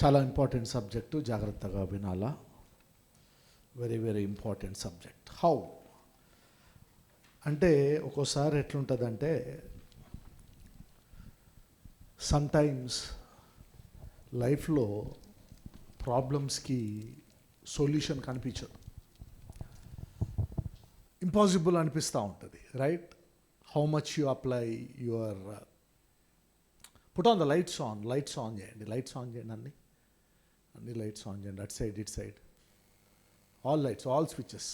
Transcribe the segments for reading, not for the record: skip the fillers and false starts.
చాలా important subject, జాగ్రత్తగా వినాలా. Very very important subject. How అంటే ఒక్కోసారి ఎట్లుంటుందంటే, సమ్టైమ్స్ లైఫ్లో ప్రాబ్లమ్స్కి సొల్యూషన్ కనిపించదు, ఇంపాసిబుల్ అనిపిస్తూ ఉంటుంది, right? How much you apply your put on the lights on చేయండి, లైట్స్ ఆన్ చేయండి, అన్ని లైట్స్ ఆన్ చేయండి, అటు సైడ్ ఇటు side, all lights, all switches,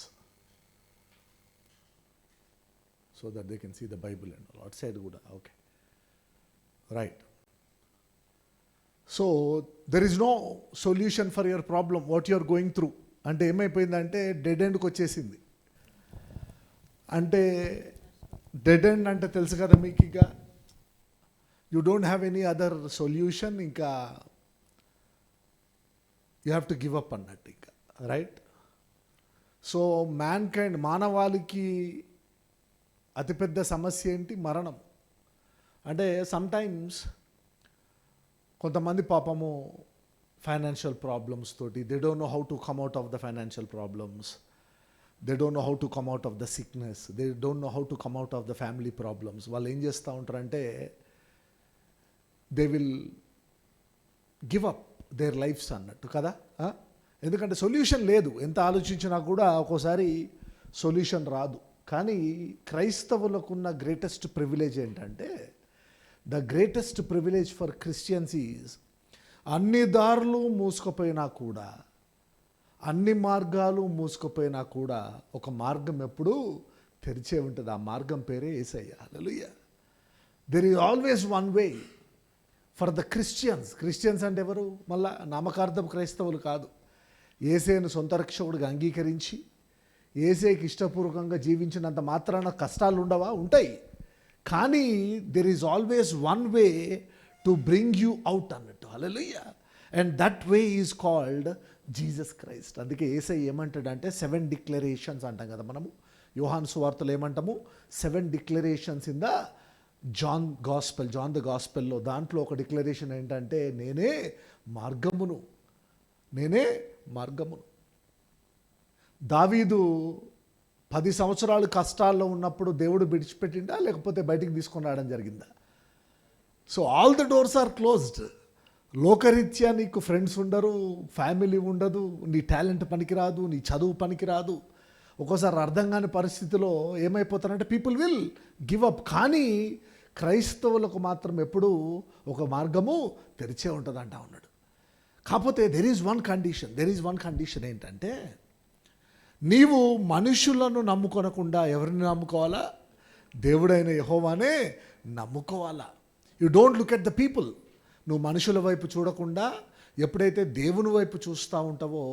so that they can see the Bible and all. అటు side కూడా okay, right. So there is no solution for your problem what you are going through. అంటే ఏమైపోయిందంటే dead ఎండ్కి వచ్చేసింది. అంటే dead end అంటే తెలుసు కదా మీకు, ఇక you don't have any other solution, ఇంకా you have to give up అన్నట్టు, ఇంకా రైట్. సో మ్యాన్ కైండ్, మానవాళికి అతిపెద్ద సమస్య ఏంటి? మరణం. అంటే సమ్టైమ్స్ కొంతమంది పాపము ఫైనాన్షియల్ ప్రాబ్లమ్స్ తోటి, they don't know how to come out of the financial problems, they don't know how to come out of the sickness, they don't know how to come out of the family problems. వాళ్ళు ఏం చేస్తూ ఉంటారంటే, they will give up there lifes అన్నట్టు కదా. ఎందుకంటే solution లేదు, ఎంత ఆలోచించినా కూడా ఒక్కోసారి సొల్యూషన్ రాదు. కానీ క్రైస్తవులకున్న గ్రేటెస్ట్ ప్రివిలేజ్ ఏంటంటే, the greatest privilege for Christians is, అన్ని దారులు మూసుకుపోయినా కూడా, అన్ని మార్గాలు మూసుకుపోయినా కూడా ఒక మార్గం ఎప్పుడూ తెరిచే ఉంటుంది. ఆ మార్గం పేరే Yesayya. Hallelujah. There is always one way for the Christians. Christians అంటే ఎవరు? మళ్ళా నామకార్థం క్రైస్తవులు కాదు. యేసేను సొంత రక్షకుడిగా అంగీకరించి యేసేకి ఇష్టపూర్వకంగా జీవించినంత మాత్రాన కష్టాలు ఉండవా? ఉంటాయి. కానీ there is always one way to bring you out అన్నట్టు. Hallelujah. And that way is called Jesus Christ. అందుకే యేసయ్య ఏమంటాడంటే 7 డిక్లరేషన్స్ అంటాం కదా మనము. యోహాను సువార్తలో ఏమంటాము? 7 declarations in the John the గాస్పెల్లో. దాంట్లో ఒక డిక్లరేషన్ ఏంటంటే, నేనే మార్గమును. దావీదు 10 సంవత్సరాలు కష్టాల్లో ఉన్నప్పుడు దేవుడు విడిచిపెట్టిండా, లేకపోతే బయటికి తీసుకొని రావడం జరిగిందా? So all the doors are closed. లోకరీత్యా నీకు ఫ్రెండ్స్ ఉండరు, ఫ్యామిలీ ఉండదు, నీ టాలెంట్ పనికిరాదు, నీ చదువు పనికిరాదు. ఒక్కోసారి అర్థం కాని పరిస్థితిలో ఏమైపోతారంటే పీపుల్ విల్ గివ్ అప్. కానీ క్రైస్తవులకు మాత్రం ఎప్పుడూ ఒక మార్గము తెరిచే ఉంటుందంటా ఉన్నాడు. కాకపోతే దెర్ ఈజ్ వన్ కండిషన్ ఏంటంటే, నీవు మనుషులను నమ్ముకొనకుండా ఎవరిని నమ్ముకోవాలా? దేవుడైన యెహోవానే నమ్ముకోవాలా. You don't look at the people. నువ్వు మనుషుల వైపు చూడకుండా ఎప్పుడైతే దేవుని వైపు చూస్తూ ఉంటావో,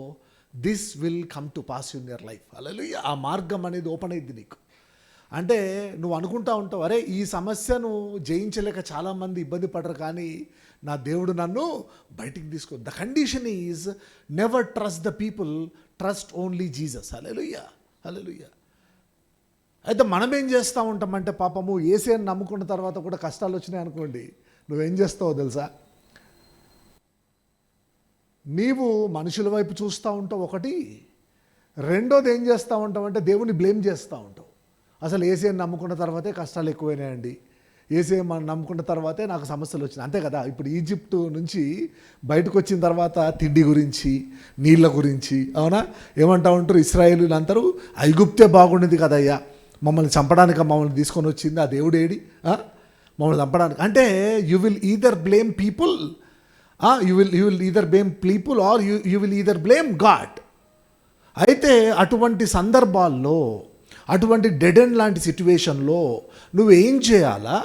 this will come to pass in your life. Hallelujah. ఆ మార్గం అనేది ఓపెన్ అయింది నీకు. అంటే నువ్వు అనుకుంటా ఉంటావు, అరే ఈ సమస్యను జయించలేక చాలామంది ఇబ్బంది పడరు, కానీ నా దేవుడు నన్ను బయటికి తీసుకో. The condition is never trust the people, trust only Jesus. Hallelujah. అయితే మనం ఏం చేస్తూ ఉంటామంటే, పాపము యేసేని నమ్ముకున్న తర్వాత కూడా కష్టాలు వచ్చినాయి అనుకోండి, నువ్వేం చేస్తావో తెలుసా? నీవు మనుషుల వైపు చూస్తూ ఉంటావు ఒకటి, రెండోది ఏం చేస్తూ ఉంటావు అంటే దేవుని బ్లేమ్ చేస్తూ ఉంటావు. అసలు యేసేని నమ్ముకున్న తర్వాతే కష్టాలు ఎక్కువైనాయండి, యేసేని నమ్ముకున్న తర్వాతే నాకు సమస్యలు వచ్చినాయి, అంతే కదా. ఇప్పుడు ఈజిప్టు నుంచి బయటకు వచ్చిన తర్వాత తిండి గురించి, నీళ్ళ గురించి, అవునా, ఏమంటా ఉంటారు ఇశ్రాయేలీయులు అందరూ, ఐగుప్తే బాగుండేది కదయ్యా, మమ్మల్ని చంపడానికి మమ్మల్ని తీసుకొని వచ్చింది ఆ దేవుడు ఏడి, మమ్మల్ని చంపడానికి. అంటే you will either blame people, you will either blame people or you will either blame God. అయితే అటువంటి సందర్భాల్లో, అటువంటి డెడ్ ఎండ్ లాంటి సిచ్యువేషన్లో నువ్వేం చేయాలా,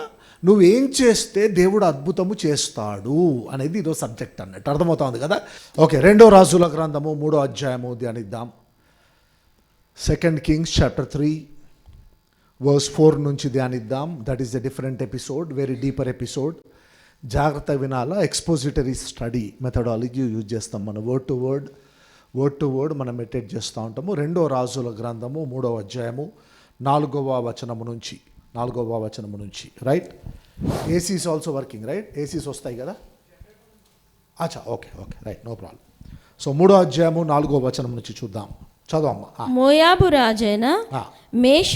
నువ్వేం చేస్తే దేవుడు అద్భుతము చేస్తాడు అనేది ఈరోజు సబ్జెక్ట్ అన్నట్టు. అర్థమవుతుంది కదా. ఓకే, 2వ రాజుల గ్రంథము 3వ అధ్యాయము ధ్యానిద్దాం. 2 Kings chapter 3 verse 4 నుంచి ధ్యానిద్దాం. That is a different episode, very deeper episode. జాగ్రత్త వినాలా. ఎక్స్పోజిటరీ స్టడీ మెథడాలజీ యూజ్ చేస్తాం మనం. వర్డ్ టు వర్డ్ మనం మెడిటేట్ చేస్తూ ఉంటాము. 2వ రాజుల గ్రంథము 3వ అధ్యాయము 4వ వచనము నుంచి right. ACs also working, right? ACs వస్తాయి కదా. అచ్చా, okay okay, right, no problem. So 3వ అధ్యాయము 4వ వచనం నుంచి చూద్దాం. చదవమ్మా. మోయాబు రాజైన మేష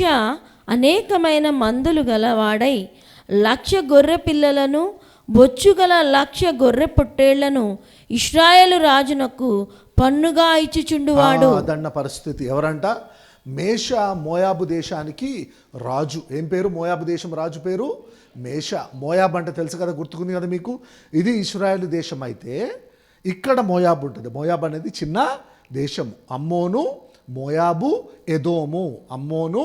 అనేకమైన మందులు గలవాడై 1,00,000 గొర్రె పిల్లలను బొచ్చుగల 1,00,000 గొర్రె పొట్టేళ్లను ఇశ్రాయేలు రాజునకు పన్నుగా ఇచ్చుచుండువాడు. అదన్న పరిస్థితి. ఎవరంట? మేష మోయాబు దేశానికి రాజు. ఏం పేరు? మోయాబు దేశం రాజు పేరు మేష. మోయాబు అంటే తెలుసు కదా, గుర్తుకుంది కదా మీకు. ఇది ఇశ్రాయేలు దేశం అయితే ఇక్కడ మోయాబు ఉంటుంది. మోయాబు అనేది చిన్న దేశము. అమ్మోను, మోయాబు, ఎదోము. అమ్మోను,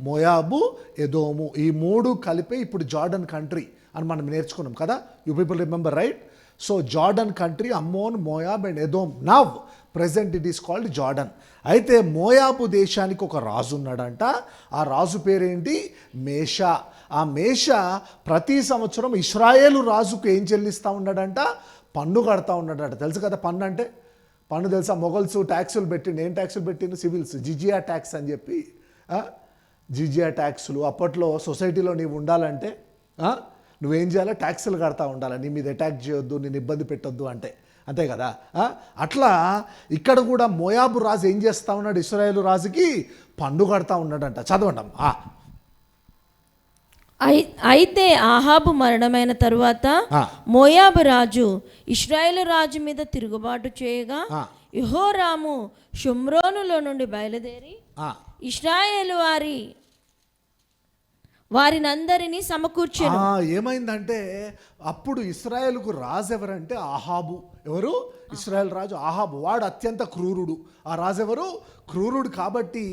మోయాబు, ఎదోము, ఈ 3 కలిపి ఇప్పుడు జార్డన్ కంట్రీ అని మనం నేర్చుకున్నాం కదా. You people remember, right? So Jordan country, Ammon, Moab and Edom. Now present it is called Jordan. అయితే మోయాబు దేశానికి ఒక రాజు ఉన్నాడంట. ఆ రాజు పేరేంటి? మేష. ఆ మేష ప్రతి సంవత్సరం ఇశ్రాయేలు రాజుకు ఏం చెల్లిస్తూ ఉన్నాడంట? పన్ను కడతా ఉన్నాడంట. తెలుసు కదా పన్ను అంటే? పన్ను తెలుసా? మొగల్స్ ట్యాక్సులు పెట్టిండు. ఏం ట్యాక్సులు పెట్టిండు? సివిల్స్, జిజియా ట్యాక్స్ అని చెప్పి. జిజియా ట్యాక్సులు. అప్పట్లో సొసైటీలో నీవు ఉండాలంటే నువ్వేం చేయాలి? ట్యాక్సులు కడతా ఉండాలి. నీ మీద అటాక్ చేయొద్దు, నేను ఇబ్బంది పెట్టొద్దు అంటే. అంతే కదా. అట్లా ఇక్కడ కూడా మోయాబు రాజు ఏం చేస్తూ ఉన్నాడు? ఇశ్రాయేలు రాజుకి పన్ను కడతా ఉన్నాడంట. చదవండి. అయితే ఆహాబు మరణమైన తరువాత మోయాబు రాజు ఇశ్రాయేలు రాజు మీద తిరుగుబాటు చేయగా యెహోరాము షోమ్రోనులో నుండి బయలుదేరి ఇశ్రాయేలు వారినందరినీ సమకూర్చాను. ఏమైందంటే అప్పుడు ఇశ్రాయేలుకు రాజు ఎవరంటే ఆహాబు. ఎవరు? ఇశ్రాయేల్ రాజు ఆహాబు. వాడు అత్యంత క్రూరుడు. ఆ రాజు ఎవరు? క్రూరుడు. కాబట్టి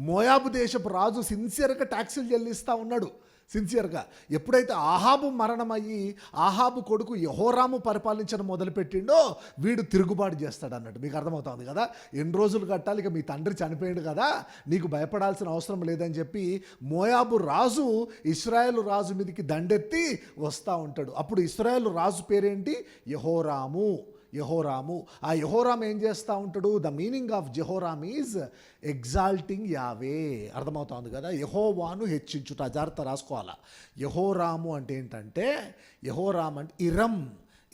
మోయాబు దేశపు రాజు సిన్సియర్గా ట్యాక్సులు చెల్లిస్తూ ఉన్నాడు. సిన్సియర్గా. ఎప్పుడైతే ఆహాబు మరణమయ్యి ఆహాబు కొడుకు యెహోరాము పరిపాలించడం మొదలుపెట్టిండో వీడు తిరుగుబాటు చేస్తాడు అన్నట్టు. మీకు అర్థమవుతుంది కదా. ఎన్ని రోజులు కట్టాలి, ఇక మీ తండ్రి చనిపోయాడు కదా, నీకు భయపడాల్సిన అవసరం లేదని చెప్పి మోయాబు రాజు ఇశ్రాయేలు రాజు మీదకి దండెత్తి వస్తూ ఉంటాడు. అప్పుడు ఇశ్రాయేలు రాజు పేరేంటి? యెహోరాము. యెహోరాము. ఆ యెహోరాము ఏం చేస్తూ ఉంటాడు? The meaning of Jehoram is exalting Yahweh. అర్థమవుతుంది కదా. యెహోవాను హెచ్చించుట. జాగ్రత్త రాసుకోవాలా. యెహోరాము అంటే ఏంటంటే, యెహోరామ్ అంటే ఇరం.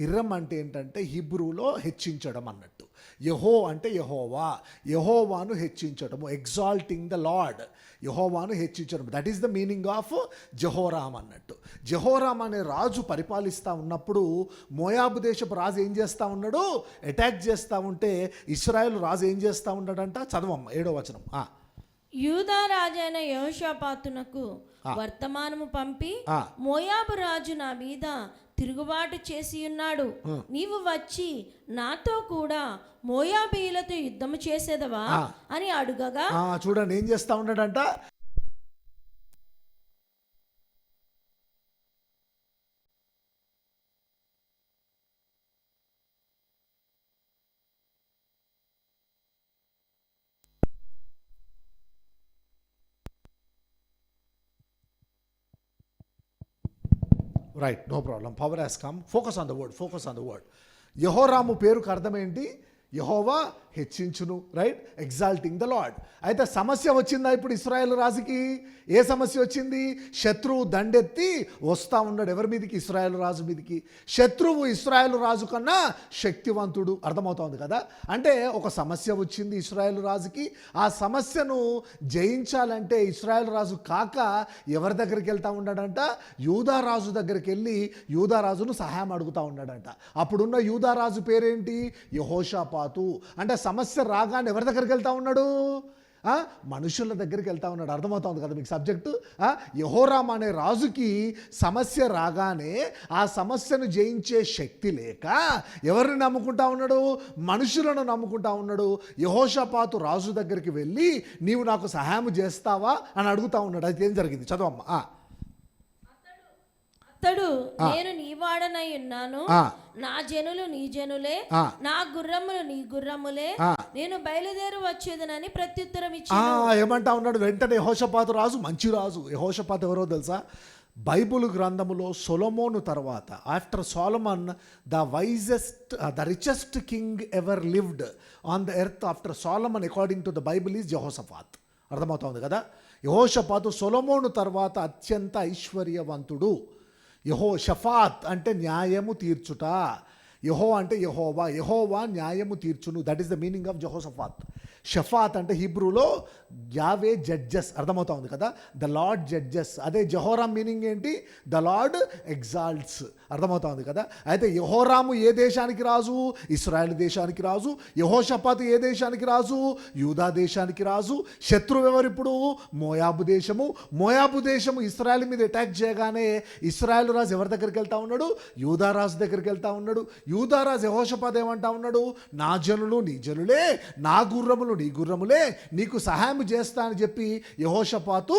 ఇరం అంటే ఏంటంటే హిబ్రూలో హెచ్చించడం అన్నట్టు. యెహో అంటే యెహోవా. యెహోవాను హెచ్చించడము. Exalting the Lord. యెహోవాను హెచ్చించడం. That is the meaning of Jehoram అన్నట్టు. జెహోరామ్ అనే రాజు పరిపాలిస్తూ ఉన్నప్పుడు మోయాబు దేశపు రాజు ఏం చేస్తూ ఉన్నాడు? అటాక్ చేస్తూ ఉంటే ఇశ్రాయేలు రాజు ఏం చేస్తూ ఉన్నాడంట? చదవమ్మ 7వ వచనం. యూదా రాజైన యెహోషాపాతునకు వర్తమానము పంపి మోయాబు రాజు నా మీద తిరుగుబాటు చేసి ఉన్నాడు, నీవు వచ్చి నాతో కూడా మోయాబీయులతో యుద్ధము చేసేదవా అని అడుగగా. చూడండి ఏం చేస్తా ఉన్నాడంట. Right, no problem. Power has come. Focus on the word. Focus on the word. యెహోరాము పేరుకు అర్థం ఏంటి? యెహోవా హెచ్చించును. Right, exalting the Lord. అయితే సమస్య వచ్చిందా ఇప్పుడు ఇశ్రాయేలు రాజుకి? ఏ సమస్య వచ్చింది? శత్రువు దండెత్తి వస్తూ ఉన్నాడు. ఎవరి మీదకి? ఇశ్రాయేలు రాజు మీదకి. శత్రువు ఇశ్రాయేలు రాజు కన్నా శక్తివంతుడు. అర్థమవుతోంది కదా. అంటే ఒక సమస్య వచ్చింది ఇశ్రాయేలు రాజుకి. ఆ సమస్యను జయించాలంటే ఇశ్రాయేలు రాజు కాక ఎవరి దగ్గరికి వెళ్తూ ఉన్నాడంట? యూదా రాజు దగ్గరికి వెళ్ళి యూదా రాజును సహాయం అడుగుతూ ఉన్నాడంట. అప్పుడున్న యూదా రాజు పేరేంటి? యెహోషాపాతు. అంటే సమస్య రాగానే ఎవరి దగ్గరికి వెళ్తా ఉన్నాడు? మనుషుల దగ్గరికి వెళ్తా ఉన్నాడు. అర్థమవుతుంది కదా మీకు సబ్జెక్టు. యెహోరామ్ అనే రాజుకి సమస్య రాగానే ఆ సమస్యను జయించే శక్తి లేక ఎవరిని నమ్ముకుంటా ఉన్నాడు? మనుషులను నమ్ముకుంటా ఉన్నాడు. యెహోషాపాతు రాజు దగ్గరికి వెళ్ళి నీవు నాకు సహాయం చేస్తావా అని అడుగుతా ఉన్నాడు. అయితే ఏం జరిగింది? చదవమ్మా. అతడు నేను నీ వాడనై ఉన్నాను, నా జనులు నీ జనులే, నా గుర్రములు నీ గుర్రములే, నేను బయలుదేరి వచ్చేదనని ప్రత్యుత్తరం ఇచ్చాడు. ఏమంటా ఉన్నాడు? వెంటనే యెహోషాపాతు రాజు మంచి రాజు. యెహోషాపాతు ఎవరో తెలుసా? బైబుల్ గ్రంథములో సొలొమోను తర్వాత, after Solomon the richest king ever lived on the earth after Solomon according to the Bible is యెహోషాపాత్. అర్థమవుతుంది కదా. యెహోషాపాతు సొలొమోను తర్వాత అత్యంత ఐశ్వర్యవంతుడు. యెహోషాపాత్ అంటే న్యాయము తీర్చుట. యెహోవా అంటే యెహోవా, యెహోవా న్యాయము తీర్చును. That is the meaning of Jehoshaphat. షఫాత్ అంటే హీబ్రూలో యావే జడ్జెస్, అర్థమవుతా ఉంది కదా, ద లార్డ్ జడ్జెస్. అదే జెహోరామ్ మీనింగ్ ఏంటి? ద లార్డ్ ఎగ్జాల్ట్స్, అర్థమవుతా ఉంది కదా. అయితే యెహోరాము ఏ దేశానికి రాజు? ఇశ్రాయేల్ దేశానికి రాజు. యెహోషాపాతు ఏ దేశానికి రాజు? యూదా దేశానికి రాజు. శత్రువు ఎవరు ఇప్పుడు? మోయాబు దేశము. మోయాబు దేశము ఇశ్రాయేల్ మీద అటాక్ చేయగానే ఇశ్రాయేల్ రాజు ఎవరి దగ్గరికి వెళ్తా ఉన్నాడు? యూదా రాజు దగ్గరికి వెళ్తా ఉన్నాడు. యూదా రాజు యెహోషాపాతు ఏమంటా ఉన్నాడు? నా జనులు నీ జనులే, నా గుర్రములు నీ గుర్రములే, నీకు సహాయం చేస్తా అని చెప్పి యెహోషాపాతు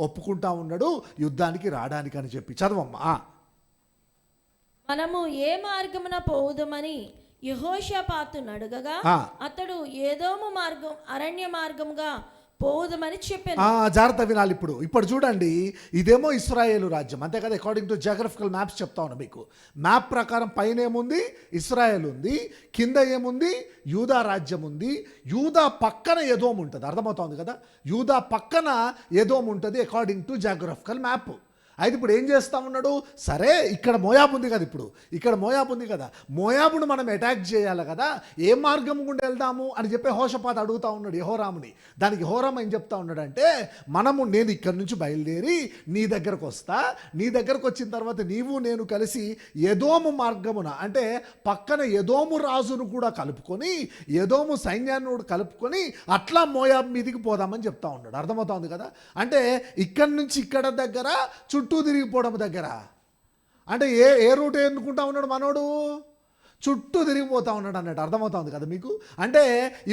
ఒప్పుకుంటా ఉన్నాడు యుద్ధానికి రావడానికి అని చెప్పి. చదవమ్మా. మనము ఏ మార్గమున పోవుదమని యెహోషాపాతును అడగగా అతడు ఏదోము మార్గం, అరణ్య మార్గముగా పోవుదమని చెప్పాను. జాగ్రత్త వినాలి. ఇప్పుడు చూడండి, ఇదేమో ఇశ్రాయేలు రాజ్యం, అంతే కదా. అకార్డింగ్ టు జాగ్రఫికల్ మ్యాప్స్ చెప్తా ఉన్నా మీకు. మ్యాప్ ప్రకారం పైన ఏముంది? ఇశ్రాయేల్ ఉంది. కింద ఏముంది? యూదా రాజ్యం ఉంది. యూదా పక్కన ఎదోము ఉంటుంది, అర్థమవుతుంది కదా. యూదా పక్కన ఎదోము ఉంటుంది అకార్డింగ్ టు జాగ్రఫికల్ మ్యాప్. అయితే ఇప్పుడు ఏం చేస్తూ ఉన్నాడు? సరే, ఇక్కడ మోయాబు ఉంది కదా, ఇక్కడ మోయాబు ఉంది కదా, మోయాబును మనం అటాక్ చేయాలి కదా, ఏ మార్గం గుండా వెళ్దాము అని చెప్పి యెహోషాపాతు అడుగుతూ ఉన్నాడు యెహోరాముని. దానికి యెహోరాము ఏం చెప్తా ఉన్నాడంటే, నేను ఇక్కడి నుంచి బయలుదేరి నీ దగ్గరకు వస్తా, నీ దగ్గరకు వచ్చిన తర్వాత నీవు నేను కలిసి ఎదోము మార్గమున, అంటే పక్కన ఎదోము రాజును కూడా కలుపుకొని, ఎదోము సైన్యాన్ని కూడా కలుపుకొని అట్లా మోయాబు మీదికి పోదామని చెప్తా ఉన్నాడు, అర్థమవుతుంది కదా. అంటే ఇక్కడి నుంచి ఇక్కడ దగ్గర చుట్టూ తిరిగిపోవడం దగ్గర, అంటే ఏ రూట్ ఎన్నుకుంటా ఉన్నాడు మనోడు? చుట్టూ తిరిగిపోతా ఉన్నాడు అన్నట్టు, అర్థమవుతా ఉంది కదా మీకు. అంటే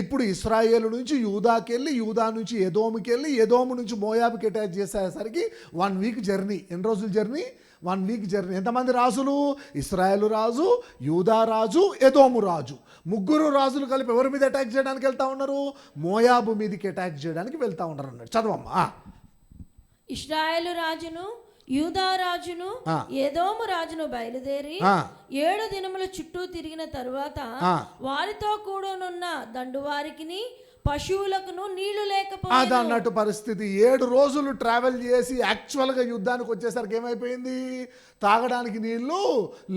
ఇప్పుడు ఇశ్రాయేలు నుంచి యూదాకి వెళ్ళి, యూదా నుంచి ఎదోముకి వెళ్ళి, ఎదోము నుంచి మోయాబుకి అటాక్ చేసేసరికి 1 వీక్ జర్నీ. ఎన్ని రోజుల జర్నీ? 1 week journey. ఎంతమంది రాజులు? ఇశ్రాయేలు రాజు, యూదా రాజు, ఎదోము రాజు, ముగ్గురు రాజులు కలిపి ఎవరి మీద అటాక్ చేయడానికి వెళ్తా ఉన్నారు? మోయాబు మీదకి అటాక్ చేయడానికి వెళ్తా ఉన్నారు అన్నట్టు. చదవమ్మా. ఇశ్రాయేలు రాజును, యూదా రాజును, ఎదోము రాజును బయలుదేరి 7 దినముల చుట్టూ తిరిగిన తరువాత వారితో కూడానున్న దండువారికి పశువులకును నీళ్లు లేకపోయింది అన్నట్టు పరిస్థితి. 7 రోజులు ట్రావెల్ చేసి యాక్చువల్గా యుద్ధానికి వచ్చేసరికి ఏమైపోయింది? తాగడానికి నీళ్లు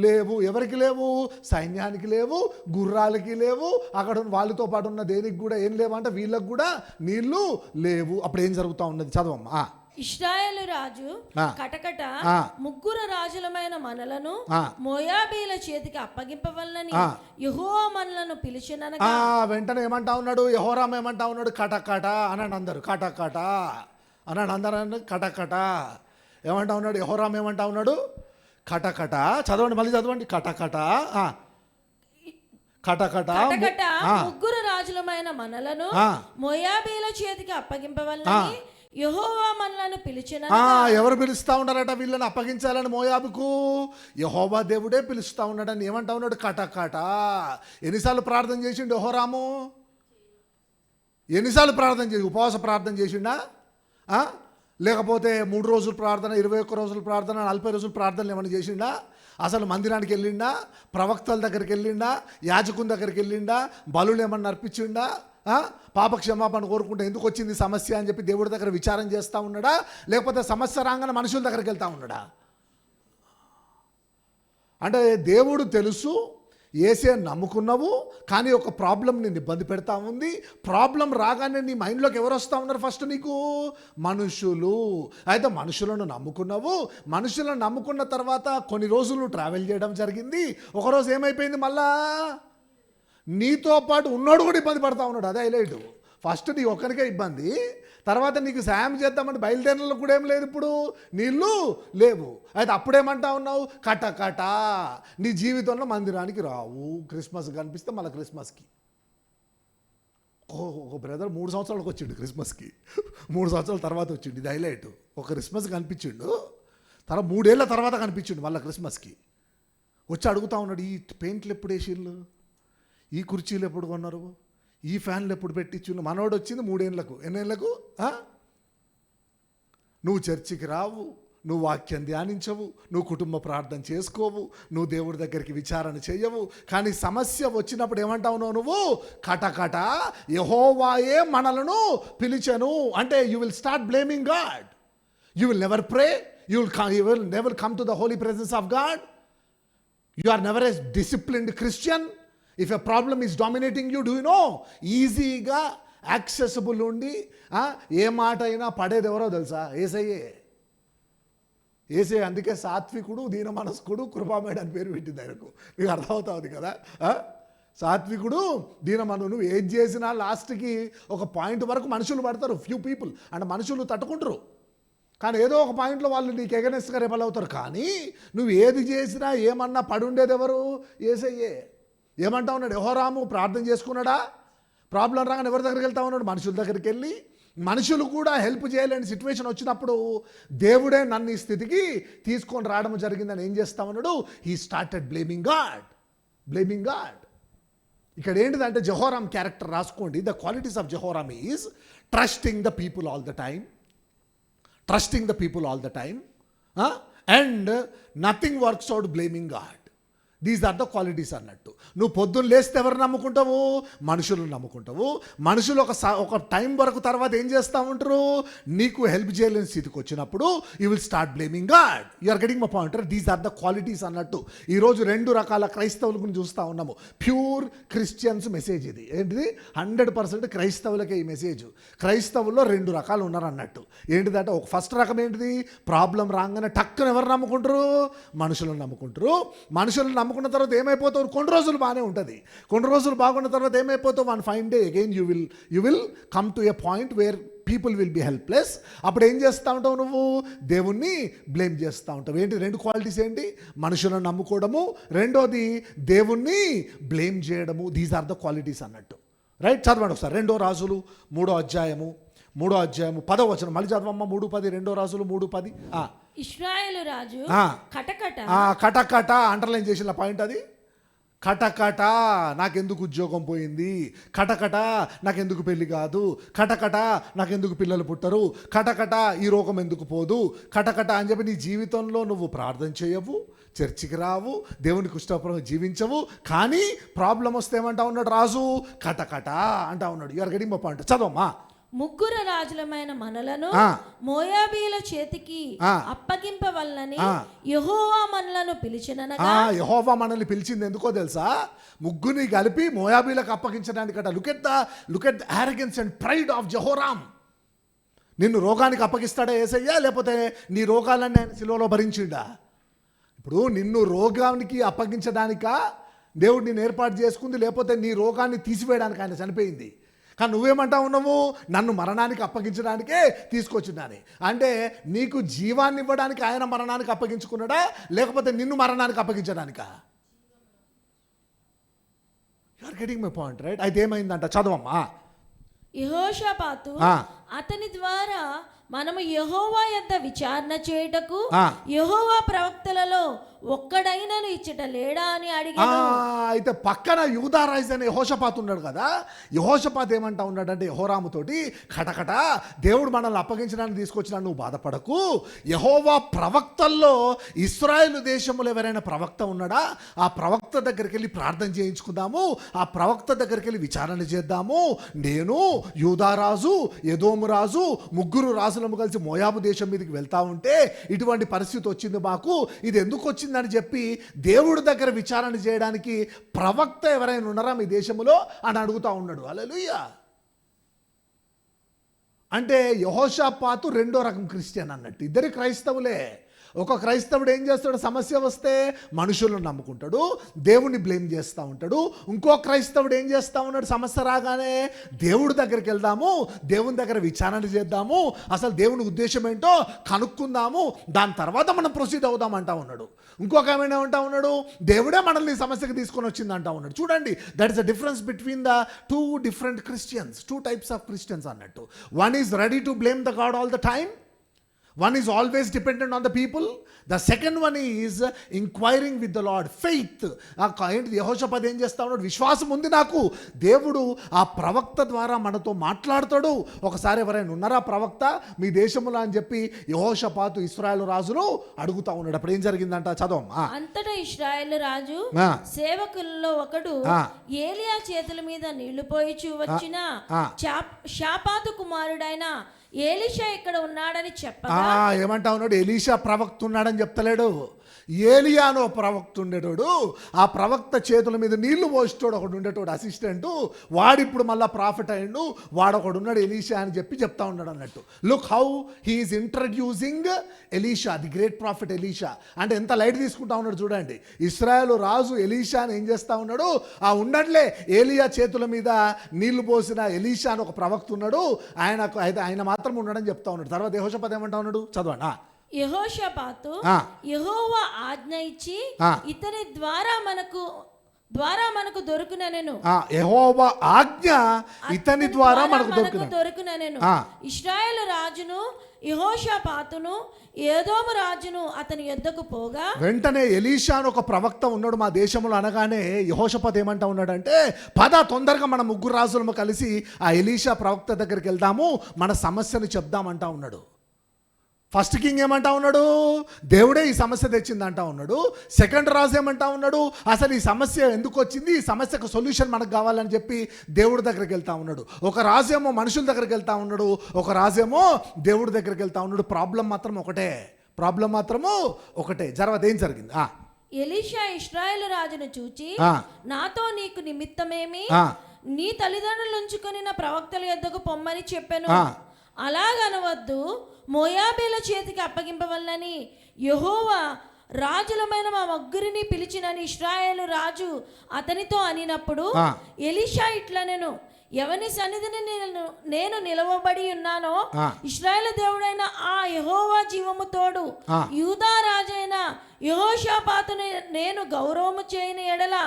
లేవు. ఎవరికి లేవు? సైన్యానికి లేవు, గుర్రాలకి లేవు, అక్కడ వాళ్ళతో పాటు ఉన్న దేనికి కూడా ఏం లేవంటే వీళ్ళకి కూడా నీళ్లు లేవు. అప్పుడు ఏం జరుగుతూ ఉన్నది? చదవమ్మా. ఇశ్రాయేలు రాజు కటకట ముగ్గురు రాజులమైన మనలను మోయాబీల చేతికి అప్పగింపవలనని యెహోవా మనలను పిలిచిననగా వెంటనే ఏమంటా ఉన్నాడు? యెహోరాము ఏమంటా ఉన్నాడు? కటకట అనండి అందరు, కటకట అనండి అందరూ, కటకట ఏమంటా ఉన్నాడు? యెహోరాము ఏమంటా ఉన్నాడు? కటకట. చదవండి, మళ్ళీ చదవండి. కటకట కటకట ముగ్గురు రాజులమైన మనలను మోయాబీల చేతికి అప్పగింపవలనని యెహోవా మనలను పిలిచిననగా. ఎవరు పిలుస్తా ఉన్నారట వీళ్ళని అప్పగించాలని మోయాబుకు? యెహోవా దేవుడే పిలుస్తా ఉన్నాడని ఏమంటా ఉన్నాడు? కటకట. ఎన్నిసార్లు ప్రార్థన చేసిండు యెహోరాము? ఎన్నిసార్లు ప్రార్థన చేసి? ఉపవాస ప్రార్థన చేసిండా? లేకపోతే 3 రోజుల ప్రార్థన, 21 రోజుల ప్రార్థన, 40 రోజుల ప్రార్థనలు ఏమైనా చేసిండా? అసలు మందిరానికి వెళ్ళిండా? ప్రవక్తల దగ్గరికి వెళ్ళిండా? యాజకుని దగ్గరికి వెళ్ళిండా? బలులు ఏమన్నా అర్పించిండా? పాప క్షమాపణ కోరుకుంటే ఎందుకు వచ్చింది సమస్య అని చెప్పి దేవుడి దగ్గర విచారం చేస్తూ ఉన్నాడా? లేకపోతే సమస్య రాగానే మనుషుల దగ్గరికి వెళ్తూ ఉన్నాడా? అంటే దేవుడు తెలుసు, యేసే నమ్ముకున్నావు, కానీ ఒక ప్రాబ్లం నిన్ను ఇబ్బంది పెడతా ఉంది. ప్రాబ్లం రాగానే నీ మైండ్లోకి ఎవరు వస్తూ ఉన్నారు? ఫస్ట్ నీకు మనుషులు. అయితే మనుషులను నమ్ముకున్నావు. మనుషులను నమ్ముకున్న తర్వాత కొన్ని రోజులు ట్రావెల్ చేయడం జరిగింది. ఒకరోజు ఏమైపోయింది? మళ్ళా నీతో పాటు ఉన్నోడు కూడా ఇబ్బంది పడతా ఉన్నాడు. అదే హైలైట్. ఫస్ట్ నీ ఒక్కరికే ఇబ్బంది, తర్వాత నీకు సాయం చేద్దామంటే బయలుదేరిలో కూడా ఏం లేదు, ఇప్పుడు నీళ్ళు లేవు. అయితే అప్పుడేమంటా ఉన్నావు? కటకట. నీ జీవితంలో మందిరానికి రావు. క్రిస్మస్ కనిపిస్తే మళ్ళీ క్రిస్మస్కి ఒక బ్రదర్ 3 సంవత్సరాలకు వచ్చిండు క్రిస్మస్కి, 3 సంవత్సరాల తర్వాత వచ్చిండు. ఇది హైలైట్. ఒక క్రిస్మస్ కనిపించిండు, తర్వాత 3 ఏళ్ళ తర్వాత కనిపించిండు మళ్ళీ క్రిస్మస్కి. వచ్చి అడుగుతా ఉన్నాడు, ఈ పెయింట్లు ఎప్పుడు వేసిళ్ళు, ఈ కుర్చీలు ఎప్పుడు కొన్నారు, ఈ ఫ్యాన్లు ఎప్పుడు పెట్టించు? మనోడు వచ్చింది 3 ఏళ్ళకు. ఎన్నేళ్ళకు? నువ్వు చర్చికి రావు, నువ్వు వాక్యం ధ్యానించవు, నువ్వు కుటుంబ ప్రార్థన చేసుకోవు, నువ్వు దేవుడి దగ్గరికి విచారణ చేయవు. కానీ సమస్య వచ్చినప్పుడు ఏమంటావు నువ్వు? కటకట. యెహోవాయే మనలను పిలిచెను అంటే you will start blaming God. You will never pray, you will never come to the holy presence of God. You are never a disciplined Christian. If a problem is dominating you, do you know? ఈజీగా accessible ఉండి ఏ మాట అయినా పడేది ఎవరో తెలుసా? ఏసయ్యే. అందుకే సాత్వికుడు, దీన మనస్కుడు, కృపామేడు అని పేరు పెట్టింది ఆయనకు. మీకు అర్థమవుతుంది కదా? సాత్వికుడు, నువ్వు ఏది చేసినా లాస్ట్కి ఒక పాయింట్ వరకు మనుషులు పడతారు, ఫ్యూ పీపుల్, అంటే మనుషులు తట్టుకుంటారు. కానీ ఏదో ఒక పాయింట్లో వాళ్ళు నీకు ఎగనెస్ట్గా రెబల్ అవుతారు. కానీ నువ్వు ఏది చేసినా ఏమన్నా పడుండేది ఎవరు? యేసయ్యే. ఏమంటా ఉన్నాడు? యెహోరాము ప్రార్థన చేసుకున్నాడా? ప్రాబ్లం రాగానే ఎవరి దగ్గరికి వెళ్తా ఉన్నాడు? మనుషుల దగ్గరికి వెళ్ళి, మనుషులు కూడా హెల్ప్ చేయలేని సిచ్యువేషన్ వచ్చినప్పుడు దేవుడే నన్ను ఈ స్థితికి తీసుకొని రావడం జరిగిందని ఏం చేస్తా ఉన్నాడు? He started blaming God. ఇక్కడ ఏంటిదంటే జెహోరామ్ క్యారెక్టర్ రాసుకోండి. The qualities of Jehoram is trusting the people all the time, and nothing works out blaming God. These are the qualities అన్నట్టు. నువ్వు పొద్దున్న లేస్తే ఎవరు నమ్ముకుంటావు? మనుషులను నమ్ముకుంటావు. మనుషులు ఒక టైం వరకు తర్వాత ఏం చేస్తూ ఉంటారు? నీకు హెల్ప్ చేయలేని స్థితికి వచ్చినప్పుడు you will start blaming God. You are getting my point. These are the qualities అన్నట్టు. ఈరోజు 2 రకాల క్రైస్తవుల గురించి చూస్తూ ఉన్నాము. ప్యూర్ క్రిస్టియన్స్ మెసేజ్ ఇది. ఏంటిది? 100% క్రైస్తవులకే ఈ మెసేజ్. క్రైస్తవుల్లో 2 రకాలు ఉన్నారు అన్నట్టు. ఏంటిదంటే ఒక ఫస్ట్ రకం ఏంటిది? ప్రాబ్లం రాగానే టక్కున ఎవరు నమ్ముకుంటారు? మనుషులను నమ్ముకుంటారు. మనుషులను నమ్ముకున్న తర్వాత ఏమైపోతావు? కొన్ని రోజులు బాగానే ఉంటుంది. కొన్ని రోజులు బాగున్న తర్వాత ఏమైపోతావు? One fine day again you will come to a point where people will be helpless. అప్పుడు ఏం చేస్తూ ఉంటావు? నువ్వు దేవుణ్ణి బ్లేమ్ చేస్తూ ఉంటావు. ఏంటి 2 క్వాలిటీస్ ఏంటి? మనుషులను నమ్ముకోవడము, రెండోది దేవుణ్ణి బ్లేమ్ చేయడము. దీస్ ఆర్ ద క్వాలిటీస్ అన్నట్టు. రైట్? చదవండి ఒకసారి 2 రాజులు 3వ అధ్యాయము 10వ వచనం. మళ్ళీ చదవమ్మ. 3:10 2 రాజులు 3:10. ఇశ్రాయేలు రాజు కటకట అండర్లైన్ చేసిన పాయింట్ అది. కటకట నాకెందుకు ఉద్యోగం పోయింది, కటకట నాకెందుకు పెళ్లి కాదు, కటకట నాకెందుకు పిల్లలు పుట్టరు, కటకట ఈ రోగం ఎందుకు పోదు, కటకట అని చెప్పి నీ జీవితంలో నువ్వు ప్రార్థన చేయవు, చర్చికి రావు, దేవునికి ఇష్టపూర్వకంగా జీవించవు. కానీ ప్రాబ్లం వస్తే ఏమంటా ఉన్నాడు రాజు? కటకట అంటా ఉన్నాడు. You are getting my point. చదవమ్మా. 3 రాజులమైన మనలను మోయాబీల చేతికి అప్పగింపవలనని యెహోవా మనలను పిలిచిననగా. యెహోవా మనల్ని పిలిచింది ఎందుకో తెలుసా? 3 కలిపి మోయాబీలకు అప్పగించడానికట. Look at the arrogance and pride of Jehoram. నిన్ను రోగానికి అప్పగిస్తాడా యేసయ్య? లేకపోతే నీ రోగాలన్నీ ఆయన శిలువలో భరించిండా? ఇప్పుడు నిన్ను రోగానికి అప్పగించడానికా దేవుడు నిన్ను ఏర్పాటు చేసుకుంది, లేకపోతే నీ రోగాన్ని తీసివేయడానికి ఆయన చనిపోయింది? కానీ నువ్వేమంటా ఉన్నావు? నన్ను మరణానికి అప్పగించడానికే తీసుకొచ్చినాని. అంటే నీకు జీవాన్ని ఇవ్వడానికి ఆయన మరణానికి అప్పగించుకున్నాడా, లేకపోతే నిన్ను మరణానికి అప్పగించడానికా? You are getting my point, right? అయితే ఏమైందంట? చదవమ్మా. యెహోషాపాతు అతని ద్వారా మనము యెహోవా యొద్ద విచారణ చేయుటకు యెహోవా ప్రవక్తలలో ఒక్కడైనను ఇచ్చట లేడా అని అడిగాడు. అయితే పక్కన యూదారాజు అనే యెహోషాపాతు ఉన్నాడు కదా. యెహోషాపాతు ఏమంటా ఉన్నాడంటే యెహోరాముతోటి, కటకట దేవుడు మనల్ని అప్పగించడానికి తీసుకొచ్చినా నువ్వు బాధపడకు. యెహోవా ప్రవక్తల్లో ఇశ్రాయేలు దేశంలో ఎవరైనా ప్రవక్త ఉన్నాడా? ఆ ప్రవక్త దగ్గరికి వెళ్ళి ప్రార్థన చేయించుకుందాము, ఆ ప్రవక్త దగ్గరికి వెళ్ళి విచారణ చేద్దాము. నేను, యూదారాజు, ఎదోము రాజు, 3 రాజులము కలిసి మోయాబు దేశం మీదకి వెళ్తా ఉంటే ఇటువంటి పరిస్థితి వచ్చింది మాకు, ఇది ఎందుకు వచ్చిందని చెప్పి దేవుడి దగ్గర విచారణ చేయడానికి ప్రవక్త ఎవరైనా ఉన్నారా మీ దేశంలో అని అడుగుతా ఉన్నాడు. హల్లెలూయా. అంటే యెహోషాపాతు 2వ రకం క్రిస్టియన్ అన్నట్టు. ఇద్దరు క్రైస్తవులే. ఒక క్రైస్తవుడు ఏం చేస్తాడు? సమస్య వస్తే మనుషులను నమ్ముకుంటాడు, దేవుణ్ణి బ్లేమ్ చేస్తూ ఉంటాడు. ఇంకో క్రైస్తవుడు ఏం చేస్తూ ఉన్నాడు? సమస్య రాగానే దేవుడి దగ్గరికి వెళ్దాము, దేవుని దగ్గర విచారణ చేద్దాము, అసలు దేవుని ఉద్దేశం ఏంటో కనుక్కుందాము, దాని తర్వాత మనం ప్రొసీడ్ అవుదాం అంటా ఉన్నాడు. ఇంకొక ఏమైనా అంటా ఉన్నాడు? దేవుడే మనల్ని ఈ సమస్యకు తీసుకొని వచ్చింది అంటా ఉన్నాడు. చూడండి, that is the difference between the 2 different Christians, 2 types of Christians అన్నట్టు. One is ready to blame the God all the time. One is always dependent on the people. The second one is inquiring with the Lord. Faith. ఏంటి? యెహోషాపాతు ఏం చేస్తా ఉన్నాడు? విశ్వాసం ఉంది నాకు, దేవుడు ఆ ప్రవక్త ద్వారా మనతో మాట్లాడతాడు. ఒకసారి ఎవరైనా ఉన్నారా ప్రవక్త మీ దేశంలో అని చెప్పి యెహోషాపాతు ఇశ్రాయేలు రాజును అడుగుతా ఉన్నాడు. అప్పుడు ఏం జరిగిందంట? చదవమ్మా. అంతటా ఇశ్రాయేలు రాజు సేవకుల్లో ఒకడు ఏలియా చేతుల మీద నీళ్లు పోయిచూ వచ్చిన షాపాతు కుమారుడైన ఎలీషా ఇక్కడ ఉన్నాడని చెప్పగా. ఏమంటా ఉన్నాడు? ఎలీషా ప్రవక్త ఉన్నాడని చెప్తలేడు. ఏలియా అని ఒక ప్రవక్త ఉండేటోడు, ఆ ప్రవక్త చేతుల మీద నీళ్లు పోసేటోడు ఒకడు ఉండేటోడు అసిస్టెంటు, వాడిప్పుడు మళ్ళీ ప్రాఫిట్ అయ్యిండు, వాడొకడు ఉన్నాడు ఎలీషా అని చెప్తా ఉన్నాడు అన్నట్టు. Look how he's introducing Elisha, the great prophet Elisha. అంటే ఎంత లైట్ తీసుకుంటా ఉన్నాడు చూడండి. ఇశ్రాయేలు రాజు ఎలీషాని ఏం చేస్తా ఉన్నాడు, ఆ ఉండట్లే ఏలియా చేతుల మీద నీళ్లు పోసిన ఎలీషా అని ఒక ప్రవక్త ఉన్నాడు, ఆయన మాత్రం ఉండడని చెప్తా ఉన్నాడు. తర్వాత యెహోషాపాతు ఏమంటా ఉన్నాడు చదవండి. యెహోషాపాతు యెహోవా ఆజ్ఞ ఇచ్చి ఇతని ద్వారా మనకు దొరుకునెను. యెహోవా ఆజ్ఞ ఇతని ద్వారా మనకు దొరుకునెను. ఇశ్రాయేలు రాజును యెహోషాపాతును ఏదోము రాజును అతని యొద్దకు పోగా, వెంటనే ఎలీషా అని ఒక ప్రవక్త ఉన్నాడు మా దేశంలో అనగానే యెహోషాపాతు ఏమంటా ఉన్నాడంటే, పద తొందరగా మన ముగ్గురు రాజులము కలిసి ఆ ఎలీషా ప్రవక్త దగ్గరికి వెళ్దాము, మన సమస్యను చెప్దామంటా ఉన్నాడు. ఫస్ట్ కింగ్ ఏమంటా ఉన్నాడు, దేవుడే ఈ సమస్య తెచ్చిందంటా ఉన్నాడు. సెకండ్ రాజు ఏమంటా ఉన్నాడు, అసలు ఈ సమస్య ఎందుకు వచ్చింది, ఈ సమస్యకు సొల్యూషన్ మనకు కావాలని చెప్పి దేవుడి దగ్గరికి వెళ్తా ఉన్నాడు. ఒక రాజేమో మనుషుల దగ్గరికి వెళ్తా ఉన్నాడు, ఒక రాజేమో దేవుడి దగ్గరికి వెళ్తా ఉన్నాడు. ప్రాబ్లం మాత్రము ఒకటే. తర్వాత ఏం జరిగింది? ఎలీషా ఇశ్రాయేలు రాజును చూచి, నాతో నీకు నిమిత్తమేమి, నీ తల్లిదండ్రులు ఉంచుకొని నా ప్రవక్తల యొద్దకు పొమ్మని చెప్పెను. అలాగనవద్దు, మోయాబీల చేతికి అప్పగింపవలనని యెహోవా రాజులమైన మా ముగ్గురిని పిలిచినని ఇశ్రాయేలు రాజు అతనితో అనినప్పుడు ఎలీషా ఇట్లనెను, ఎవని సన్నిధిని నేను నిలవబడి ఉన్నానో ఇశ్రాయేలు దేవుడైన ఆ యెహోవా జీవము తోడు యూదా రాజైన యెహోషాపాతును నేను గౌరవము చేయని ఎడల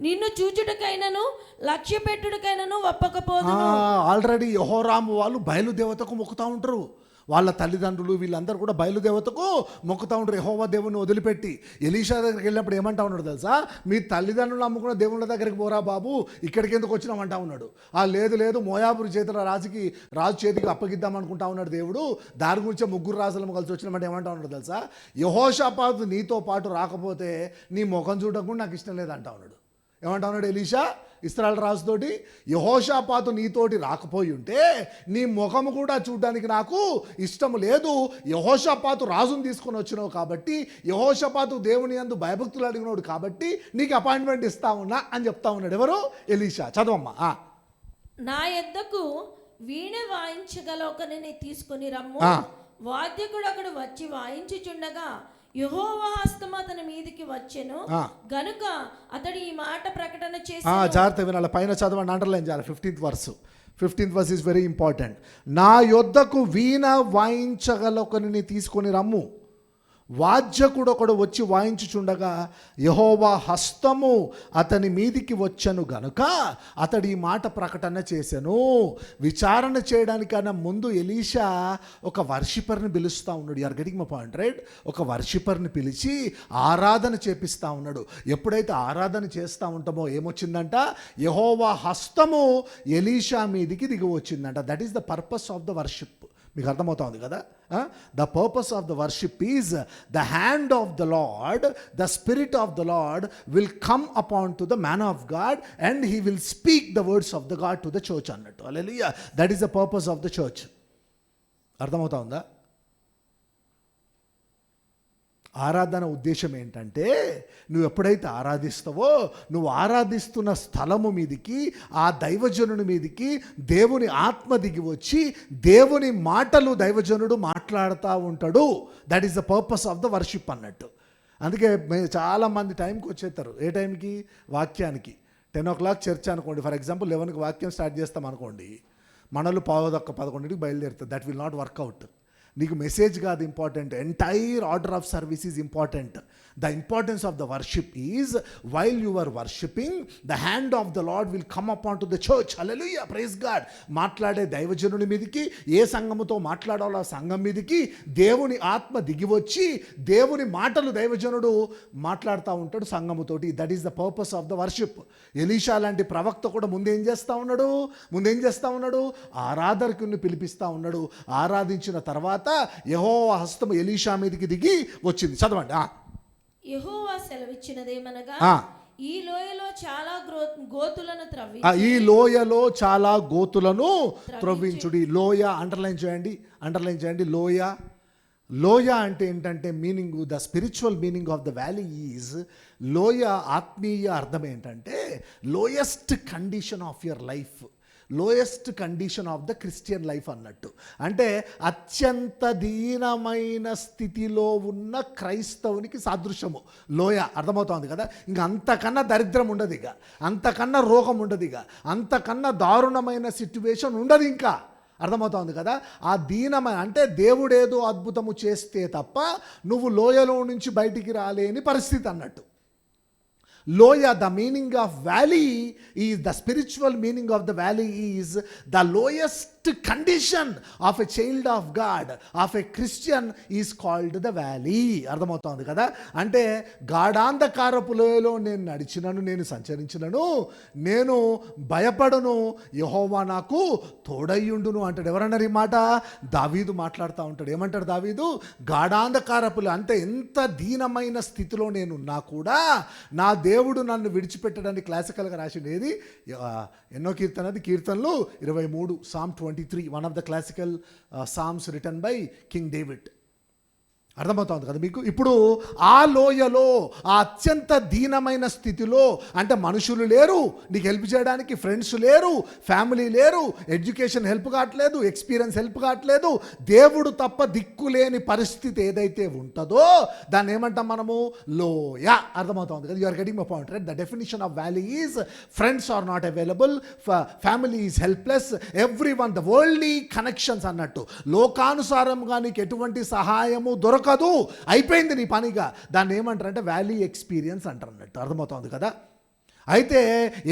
నిన్ను చూచుటకైనను లక్ష్య పెట్టుటకైనను ఒప్పకపోదును. ఆల్రెడీ యెహోరాము వాళ్ళు బయలుదేవతకు మొక్కుతా ఉంటారు. వాళ్ళ తల్లిదండ్రులు వీళ్ళందరూ కూడా బయలుదేవతకు మొక్కుతా ఉంటారు యెహోవా దేవుని వదిలిపెట్టి. ఎలీషా దగ్గరికి వెళ్ళినప్పుడు ఏమంటా ఉన్నాడు తెలుసా, మీ తల్లిదండ్రులు నమ్ముకున్న దేవుళ్ళ దగ్గరికి పోరా బాబు, ఇక్కడికి ఎందుకు వచ్చినామంటా ఉన్నాడు. లేదు మోయాబు చేతుల రాజు చేతికి అప్పగిద్దాం అనుకుంటా ఉన్నాడు దేవుడు. దాని గురించే ముగ్గురు రాజులను కలిసి వచ్చినామంటే ఏమంటా ఉన్నాడు తెలుసా, యెహోషాపాతు నీతో పాటు రాకపోతే నీ ముఖం చూడడం కూడా నాకు ఇష్టం లేదంటా ఉన్నాడు. ఏమంటా ఉన్నాడు ఎలీషా ఇశ్రాయేలు రాజుతోటి, యెహోషాపాతు నీతోటి రాకపోయి ఉంటే నీ ముఖము కూడా చూడడానికి నాకు ఇష్టం లేదు. యెహోషాపాతు రాజును తీసుకొని వచ్చినావు కాబట్టి, యెహోషాపాతు దేవుని యందు భయభక్తులు అడిగినాడు కాబట్టి నీకు అపాయింట్మెంట్ ఇస్తా ఉన్నా అని చెప్తా ఉన్నాడు. ఎవరు? ఎలీషా. చదవమ్మా. నా యొద్దకు వీణ వాయించగల ఒకరిని తీసుకుని రమ్ము. వాద్యకుడు అక్కడ వచ్చి వాయించుచుండగా యెహోవా హస్తం అతని మీదికి వచ్చెను గనుక అతడు ఈ మాట ప్రకటన చేసి, జాగ్రత్త వినాలి, పైన చదవండి, అండర్లైన్ చేయాలి. 15th verse is very important. నా యొద్దకు వీణ వాయించగల ఒకరిని తీసుకొని రమ్ము. వాద్యకుడు ఒకడు వచ్చి వాయించుచుండగా యెహోవా హస్తము అతని మీదికి వచ్చెను గనుక అతడు ఈ మాట ప్రకటన చేసెను. విచారణ చేయడానికన్నా ముందు ఎలీషా ఒక వర్షిపర్ని పిలుస్తూ ఉన్నాడు. You're getting my point, right? ఒక వర్షిపర్ని పిలిచి ఆరాధన చేపిస్తూ ఉన్నాడు. ఎప్పుడైతే ఆరాధన చేస్తూ ఉంటామో ఏమొచ్చిందంట, యెహోవా హస్తము ఎలీషా మీదికి దిగి వచ్చిందంట. That is the purpose of the worship. మీకు అర్థమవుతుంది కదా? The purpose of the worship is the hand of the Lord, the spirit of the Lord will come upon to the man of God and he will speak the words of the God to the church అన్నట్టు. Hallelujah. That is the purpose of the church. అర్థమవుతా ఉందా? ఆరాధన ఉద్దేశం ఏంటంటే, నువ్వు ఎప్పుడైతే ఆరాధిస్తావో, నువ్వు ఆరాధిస్తున్న స్థలము మీదికి, ఆ దైవజనుని మీదికి దేవుని ఆత్మ దిగి వచ్చి దేవుని మాటలు దైవజనుడు మాట్లాడుతూ ఉంటాడు. That is the purpose of the worship అన్నట్టు. అందుకే చాలామంది టైంకి వచ్చేస్తారు. ఏ టైంకి? వాక్యానికి. 10 o'clock చర్చ్ అనుకోండి, ఫర్ ఎగ్జాంపుల్ 11కి వాక్యం స్టార్ట్ చేస్తాం అనుకోండి, మనలు 11:15 బయలుదేరుతారు. That will not work out. నీకు మెసేజ్ కాదు important, entire order of service is important. The importance of the worship is while you are worshipping the hand of the Lord will come upon to the church. Hallelujah, praise God. మాట్లాడే దైవజనుడి మీదికి, ఏ సంఘముతో మాట్లాడాలో ఆ సంఘం మీదికి దేవుని ఆత్మ దిగి వచ్చి దేవుని మాటలు దైవజనుడు మాట్లాడుతూ ఉంటాడు సంఘముతోటి. That is the purpose of the worship. Elisha లాంటి ప్రవక్త కూడా ముందేం చేస్తూ ఉన్నాడు? ఆరాధకుని పిలిపిస్తూ ఉన్నాడు. ఆరాధించిన తర్వాత యెహోవా హస్తము ఎలీషా మీదికి దిగి వచ్చింది. చదవండి. యెహోవా సెలవిచ్చినదేమనగా, ఈ లోయలో చాలా గోతులను త్రవ్వించుడి. లోయ అండర్లైన్ చేయండి. లోయ లోయ అంటే ఏంటంటే meaning, the spiritual meaning of the valley is, లోయ ఆత్మీయ అర్థం ఏంటంటే lowest condition of your life, lowest condition of the Christian life అన్నట్టు. అంటే అత్యంత దీనమైన స్థితిలో ఉన్న క్రైస్తవునికి సాదృశ్యము లోయ. అర్థమవుతోంది కదా. ఇంకా అంతకన్నా దరిద్రం ఉండదు, ఇక అంతకన్నా రోగం ఉండదు, ఇక అంతకన్నా దారుణమైన సిట్యువేషన్ ఉండదు ఇంకా. అర్థమవుతోంది కదా. ఆ దీనమైన అంటే దేవుడేదో అద్భుతము చేస్తే తప్ప నువ్వు లోయలో నుంచి బయటికి రాలేని పరిస్థితి అన్నట్టు. లోయ, the meaning of valley is, the spiritual meaning of the valley is the lowest condition of a child of God, of a Christian is called the valley. అర్థమవుతోంది కదా. అంటే గాఢాంధకారపు లోయలో నేను నడిచినను, నేను సంచరించినను, నేను భయపడను, యెహోవా నాకు తోడయ్యుండును అంటాడు. ఎవరన్నారు ఈ మాట? దావీదు మాట్లాడుతూ ఉంటాడు. ఏమంటాడు దావీదు? గాఢాంధకారపులు అంటే ఎంత దీనమైన స్థితిలో నేనున్నా కూడా నా దేవుడు నన్ను విడిచిపెట్టడానికి క్లాసికల్గా రాసిండేది ఎన్నో కీర్తన, అది కీర్తనలు 23, Psalm 23, one of the classical psalms written by King David. అర్థమవుతుంది కదా మీకు. ఇప్పుడు ఆ లోయలో, ఆ అత్యంత దీనమైన స్థితిలో, అంటే మనుషులు లేరు నీకు హెల్ప్ చేయడానికి, ఫ్రెండ్స్ లేరు, ఫ్యామిలీ లేరు, ఎడ్యుకేషన్ హెల్ప్ కావట్లేదు, ఎక్స్పీరియన్స్ హెల్ప్ కావట్లేదు, దేవుడు తప్ప దిక్కులేని పరిస్థితి ఏదైతే ఉంటుందో దాన్ని ఏమంటాం మనము? లోయ. అర్థమవుతుంది కదా. You are getting my point, right? The definition of valley is friends are not available, family is helpless, every one, the worldly connections అన్నట్టు. లోకానుసారంగా నీకు ఎటువంటి సహాయము దొరకదు, అయిపోయింది నీ పనిగా. దాన్ని ఏమంటారంటే వ్యాలీ ఎక్స్పీరియన్స్ అంటారు అన్నట్టు. అర్థమవుతుంది కదా. అయితే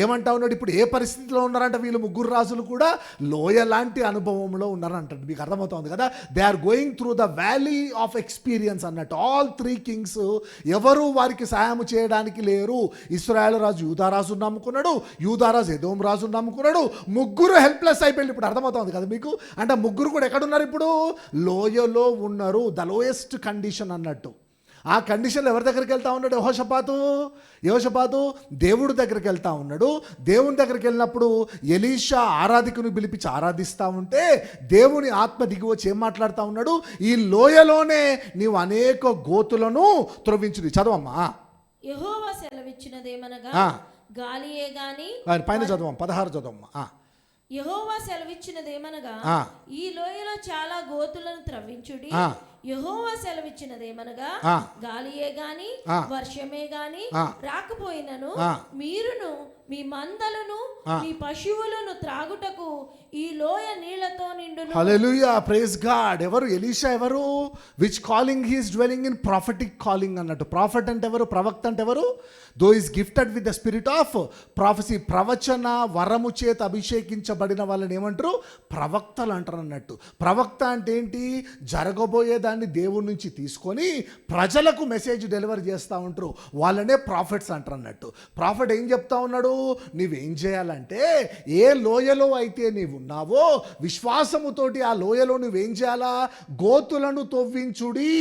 ఏమంటా ఉన్నాడు, ఇప్పుడు ఏ పరిస్థితిలో ఉన్నారంటే వీళ్ళు ముగ్గురు రాజులు కూడా లోయ లాంటి అనుభవంలో ఉన్నారంటాడు. మీకు అర్థమవుతుంది కదా. They are going through the valley of experience అన్నట్టు. ఆల్ 3 కింగ్స్ ఎవరు వారికి సహాయం చేయడానికి లేరు. ఇశ్రాయేలు రాజు యూదారాజును నమ్ముకున్నాడు, యూదారాజు ఎదోం రాజును నమ్ముకున్నాడు, ముగ్గురు హెల్ప్లెస్ అయిపోయింది. ఇప్పుడు అర్థమవుతుంది కదా మీకు. అంటే ముగ్గురు కూడా ఎక్కడున్నారు? ఇప్పుడు లోయలో ఉన్నారు, ద లోయెస్ట్ కండిషన్ అన్నట్టు. ఆ కండిషన్లో ఎవరి దగ్గరికి వెళ్తా ఉన్నాడు? యెహోషాపాతు దేవుడి దగ్గరికి వెళ్తా ఉన్నాడు. దేవుని దగ్గరికి వెళ్ళినప్పుడు ఎలీషా ఆరాధికుని పిలిపించి ఆరాధిస్తూ ఉంటే దేవుని ఆత్మ దిగి వచ్చి ఏం మాట్లాడుతూ ఉన్నాడు? ఈ లోయలోనే నీవు అనేక గోతులను త్రవ్వించుడి. చదవమ్మా. యెహోవా సెలవిచ్చినదేమనగా, గాలియే గాని, పైన చదవమ్మా, 16 చదవమ్మా. యెహోవా సెలవిచ్చినదేమనగా, ఈ లోయలో చాలా గోతులను త్రవ్వించుడి. యెహోవా సెలవిచ్చినదేమనగా, గాలియే గాని వర్షమే గాని రాకపోయినను మీరును మీ మందలను మీ పశువులను త్రాగుటకు ఈ లోయ నీళ్లతో నిండును. హల్లెలూయా, ప్రైజ్ గాడ్. ఎవరు? ఎలీషా. ఎవరు? Which calling he is dwelling in? Prophetic calling అన్నట్టు. ప్రాఫెట్ అంటే ఎవరు? ప్రవక్త అంటే ఎవరు? Though is gifted with the spirit of prophecy. ప్రవచన వరము చేత అభిషేకించబడిన వాళ్ళని ఏమంటారు? ప్రవక్తలు అంటారు అన్నట్టు. ప్రవక్త అంటే ఏంటి? జరగబోయేదాన్ని దేవుడి నుంచి తీసుకొని ప్రజలకు మెసేజ్ డెలివర్ చేస్తూ ఉంటారు, వాళ్ళనే ప్రాఫెట్స్ అంటారు అన్నట్టు. ప్రాఫెట్ ఏం చెప్తా ఉన్నాడు? నీవేం చేయాలంటే ఏ లోయలో అయితే నీవు ఉన్నావో విశ్వాసముతోటి ఆ లోయలో నువ్వేం చేయాలా? గోతులను తవ్వించుడి.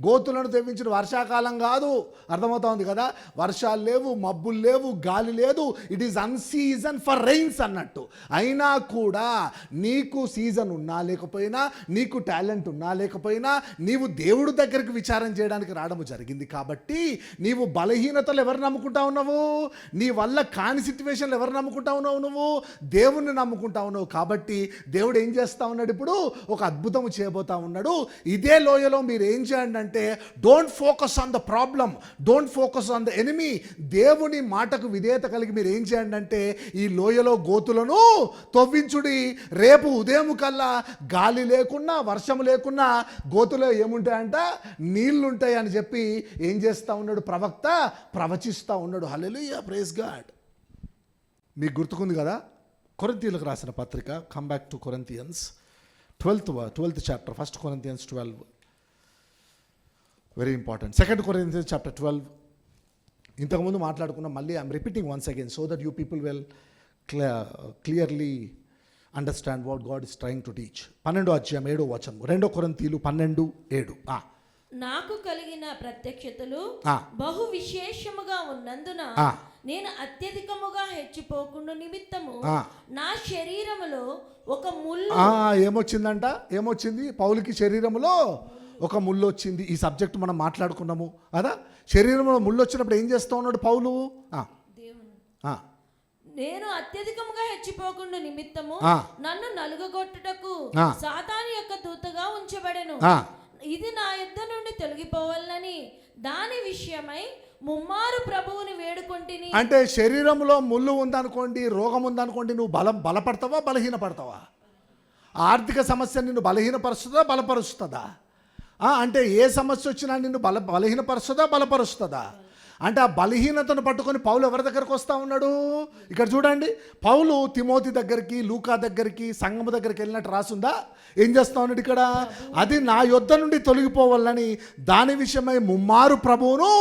గోతులను తవ్వించుడు. వర్షాకాలం కాదు. అర్థమవుతుంది కదా. వర్షాలు లేవు, మబ్బులు లేవు, గాలి లేదు. ఇట్ ఈస్ అన్సీజన్ ఫర్ రెయిన్స్ అన్నట్టు. అయినా కూడా నీకు సీజన్ ఉన్నా లేకపోయినా, నీకు టాలెంట్ ఉన్నా లేకపోయినా, నీవు దేవుడి దగ్గరికి విచారం చేయడానికి రావడం జరిగింది కాబట్టి నీవు బలహీనతలు ఎవరు నమ్ముకుంటా ఉన్నావు? నీ వల్ల కాని సిచ్యువేషన్లు ఎవరు నమ్ముకుంటా ఉన్నావు? నువ్వు దేవుణ్ణి నమ్ముకుంటా ఉన్నావు. కాబట్టి దేవుడు ఏం చేస్తా ఉన్నాడు? ఇప్పుడు ఒక అద్భుతం చేయబోతా ఉన్నాడు. ఇదే లోయలో మీరు ఏం చేయండి అంటే, don't focus on the problem, don't focus on the enemy. దేవుని మాటకు విధేయత కలిగి మీరు ఏం చేయండి అంటే, ఈ లోయలో గోతులను తవ్వించుడి. రేపు ఉదయం కల్లా గాలి లేకున్నా వర్షం లేకున్నా గోతులో ఏముంటాయంట? నీళ్లుంటాయి అని చెప్పి ఏం చేస్తూ ఉన్నాడు? ప్రవక్త ప్రవచిస్తూ ఉన్నాడు. Hallelujah, praise God. మీకు గుర్తుకుంది కదా, కొరింథీయులకు రాసిన పత్రిక. Come back to Corinthians 12th chapter, 1 Corinthians 12, very important. 2 Corinthians chapter 12 ఇంతకుముందు మాట్లాడుకున్నాం. మళ్ళీ I'm repeating once again so that you people will clearly understand what God is trying to teach. 12వ అధ్యాయం 7వ వచనం, 2 కొరింథీయులు 12:7. నాకు కలిగిన ప్రత్యక్షతలు బహు విశేషముగా ఉన్నందున నేను అత్యధికముగా హెచ్చిపోకుండా నిమిత్తము నా శరీరములో ఒక ముళ్ళు. ఏమొచ్చిందంట? ఏమొచ్చింది? పౌలుకి శరీరములో ఒక ముళ్ళు వచ్చింది. ఈ సబ్జెక్ట్ మనం మాట్లాడుకున్నాము కదా. శరీరంలో ముళ్ళు వచ్చినప్పుడు ఏం చేస్తూ ఉన్నాడు పౌలు? దేవుని నేను అత్యధికముగా హెచ్చిపోకుండా నిమిత్తము నన్ను నలుగగొట్టుటకు సాతాను యొక్క దూతగా ఉంచబడెను. ఇది నా యుద్ధ నుండి తొలగిపోవాలని దాని విషయమై ముమ్మారు ప్రభువుని వేడుకొంటిని. అంటే శరీరంలో ముళ్ళు ఉందనుకోండి, రోగం ఉందనుకోండి, నువ్వు బలపడతావా బలహీనపడతావా? ఆర్థిక సమస్య నిన్ను బలహీనపరుస్తుందా బలపరుస్తుందా? అంటే ఏ సమస్య వచ్చినా నిన్ను బలహీనపరుస్తుందా బలపరుస్తుందా? అంటే ఆ బలహీనతను పట్టుకొని పౌలు ఎవరి దగ్గరకు వస్తూ ఉన్నాడు? ఇక్కడ చూడండి, పౌలు తిమోతి దగ్గరికి, లూకా దగ్గరికి, సంఘము దగ్గరికి వెళ్ళినట్టు రాసుందా? ఏం చేస్తా ఉన్నాడు ఇక్కడ? అది నా యొద్ద నుండి తొలగిపోవాలని దాని విషయమై ముమ్మారు ప్రభువును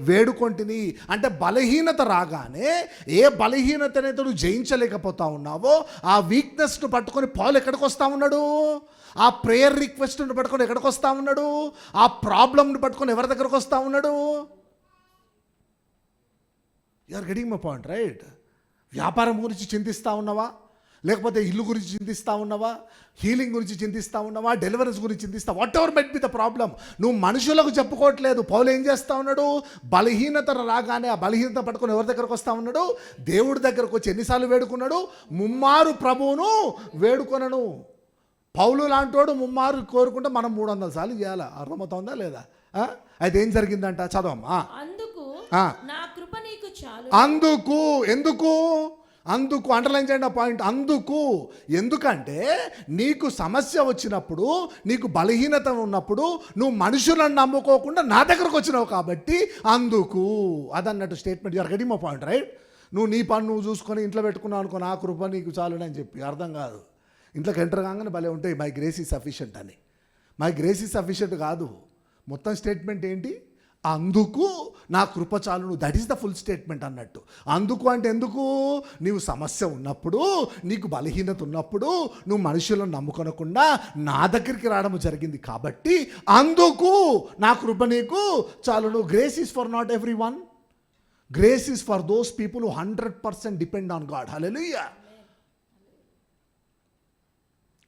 వేడుకొంటిని. అంటే బలహీనత రాగానే ఏ బలహీనతనైతే నువ్వు జయించలేకపోతా ఉన్నావో ఆ వీక్నెస్ను పట్టుకొని పౌలు ఎక్కడికి వస్తూ ఉన్నాడు? ఆ ప్రేయర్ రిక్వెస్ట్ను పట్టుకొని ఎక్కడికి వస్తూ ఉన్నాడు? ఆ ప్రాబ్లమ్ను పట్టుకొని ఎవరి దగ్గరకు వస్తూ ఉన్నాడు? You are getting my point, right? వ్యాపారం గురించి చింతిస్తూ ఉన్నావా? లేకపోతే ఇల్లు గురించి చింతిస్తూ ఉన్నావా? హీలింగ్ గురించి చింతిస్తూ ఉన్నావా? డెలివరెన్స్ గురించి చింతిస్తావా? Whatever might be the problem, నువ్వు మనుషులకు చెప్పుకోవట్లేదు. పౌలు ఏం చేస్తూ ఉన్నాడు? బలహీనత రాగానే ఆ బలహీనత పట్టుకొని ఎవరి దగ్గరకు వస్తూ ఉన్నాడు? దేవుడి దగ్గరకు వచ్చి ఎన్నిసార్లు వేడుకున్నాడు? ముమ్మారు ప్రభువును వేడుకొనను. పౌలు లాంటోడు ముమ్మారు కోరుకుంటే మనం 300 సార్లు చేయాలా? అర్థమవుతుందా లేదా? అయితే ఏం జరిగిందంట? చదవమ్మా. నా కృప నీకు చాలు. అందుకు అండర్లైన్ చేయండి ఆ పాయింట్. ఎందుకంటే నీకు సమస్య వచ్చినప్పుడు, నీకు బలహీనత ఉన్నప్పుడు నువ్వు మనుషులను నమ్ముకోకుండా నా దగ్గరకు వచ్చినావు కాబట్టి అదన్నట్టు statement. You're getting my point, right? నువ్వు నీ పని నువ్వు చూసుకొని ఇంట్లో పెట్టుకున్నావు అనుకో, నా కృప నీకు చాలు అని చెప్పి అర్థం కాదు. ఇంట్లోకి ఎంటర్ కాగానే భలే ఉంటాయి, మై గ్రేస్ ఈజ్ సఫిషియంట్ అని. మై గ్రేస్ ఈజ్ సఫిషియంట్ కాదు, మొత్తం స్టేట్మెంట్ ఏంటి? అందుకు నా కృప చాలును. That is the full statement అన్నట్టు. అందుకు అంటే ఎందుకు? నీవు సమస్య ఉన్నప్పుడు, నీకు బలహీనత ఉన్నప్పుడు నువ్వు మనుషులను నమ్ముకొనకుండా నా దగ్గరికి రావడం జరిగింది కాబట్టి అందుకు నా కృప నీకు చాలును. Grace is for not everyone. Grace is for those people who 100% depend on God. Hallelujah.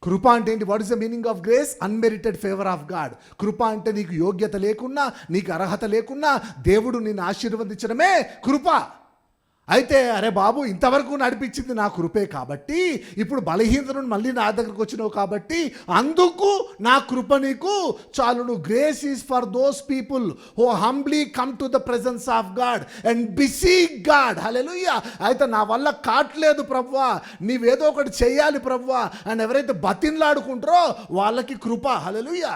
కృప అంటే ఏంటి? What is the meaning of grace? Unmerited favour of God. కృప అంటే నీకు యోగ్యత లేకున్నా, నీకు అర్హత లేకున్నా దేవుడు నిన్ను ఆశీర్వదించడమే కృప. అయితే అరే బాబు, ఇంతవరకు నడిపించింది నా కృపే కాబట్టి ఇప్పుడు బలహీనత నుండి మళ్ళీ నా దగ్గరకు వచ్చినావు కాబట్టి అందుకు నా కృప నీకు చాలును. Grace is for those people who humbly come to the presence of God and beseech God. Hallelujah. అయితే నా వల్ల కాట్లేదు ప్రభువా, నీవేదో ఒకటి చేయాలి ప్రభువా అని ఎవరైతే బతిన్లాడుకుంటారో వాళ్ళకి కృప. హల్లెలూయా.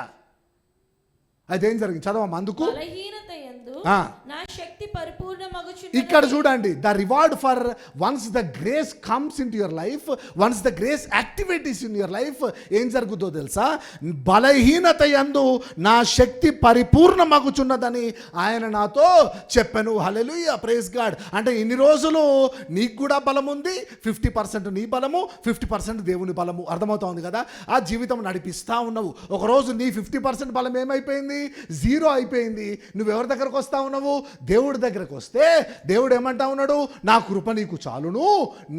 అదేం జరిగింది? చదవమ్మా. అందుకు నా శక్తి పరిపూర్ణమగుచున్నది. ఇక్కడ చూడండి, the reward for once the grace comes in to your life, once the grace activities in your life ఏం జరుగుతుందో తెలుసా? బలహీనత యందు నా శక్తి పరిపూర్ణమగుచున్నదని ఆయన నాతో చెప్పాను. హల్లెలూయా, ప్రైజ్ గాడ్. అంటే ఇన్ని రోజులు నీకు కూడా బలం ఉంది, 50% నీ బలము, 50% దేవుని బలము. అర్థమవుతుంది కదా? ఆ జీవితం నడిపిస్తూ ఉన్నావు. ఒకరోజు నీ 50% బలం ఏమైపోయింది? 0 అయిపోయింది. నువ్వెవరి దగ్గరకు వస్తా ఉన్నావు? దేవుడి దగ్గరకు వస్తే దేవుడు ఏమంటా ఉన్నాడు? నా కృప నీకు చాలును.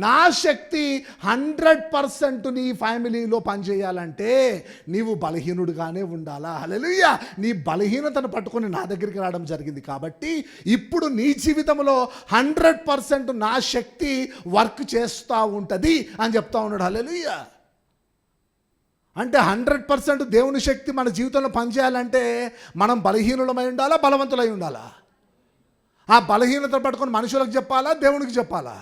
నా శక్తి 100% నీ ఫ్యామిలీలో పనిచేయాలంటే నీవు బలహీనుడుగానే ఉండాలా. హల్లెలూయా. నీ బలహీనతను పట్టుకొని నా దగ్గరికి రావడం జరిగింది కాబట్టి ఇప్పుడు నీ జీవితంలో 100% నా శక్తి వర్క్ చేస్తూ ఉంటుంది అని చెప్తా ఉన్నాడు. హల్లెలూయా. అంటే 100% దేవుని శక్తి మన జీవితంలో పనిచేయాలంటే మనం బలహీనులమై ఉండాలా, బలవంతులై ఉండాలా? ఆ బలహీనత పట్టుకొని మనుషులకు చెప్పాలా, దేవునికి చెప్పాలా?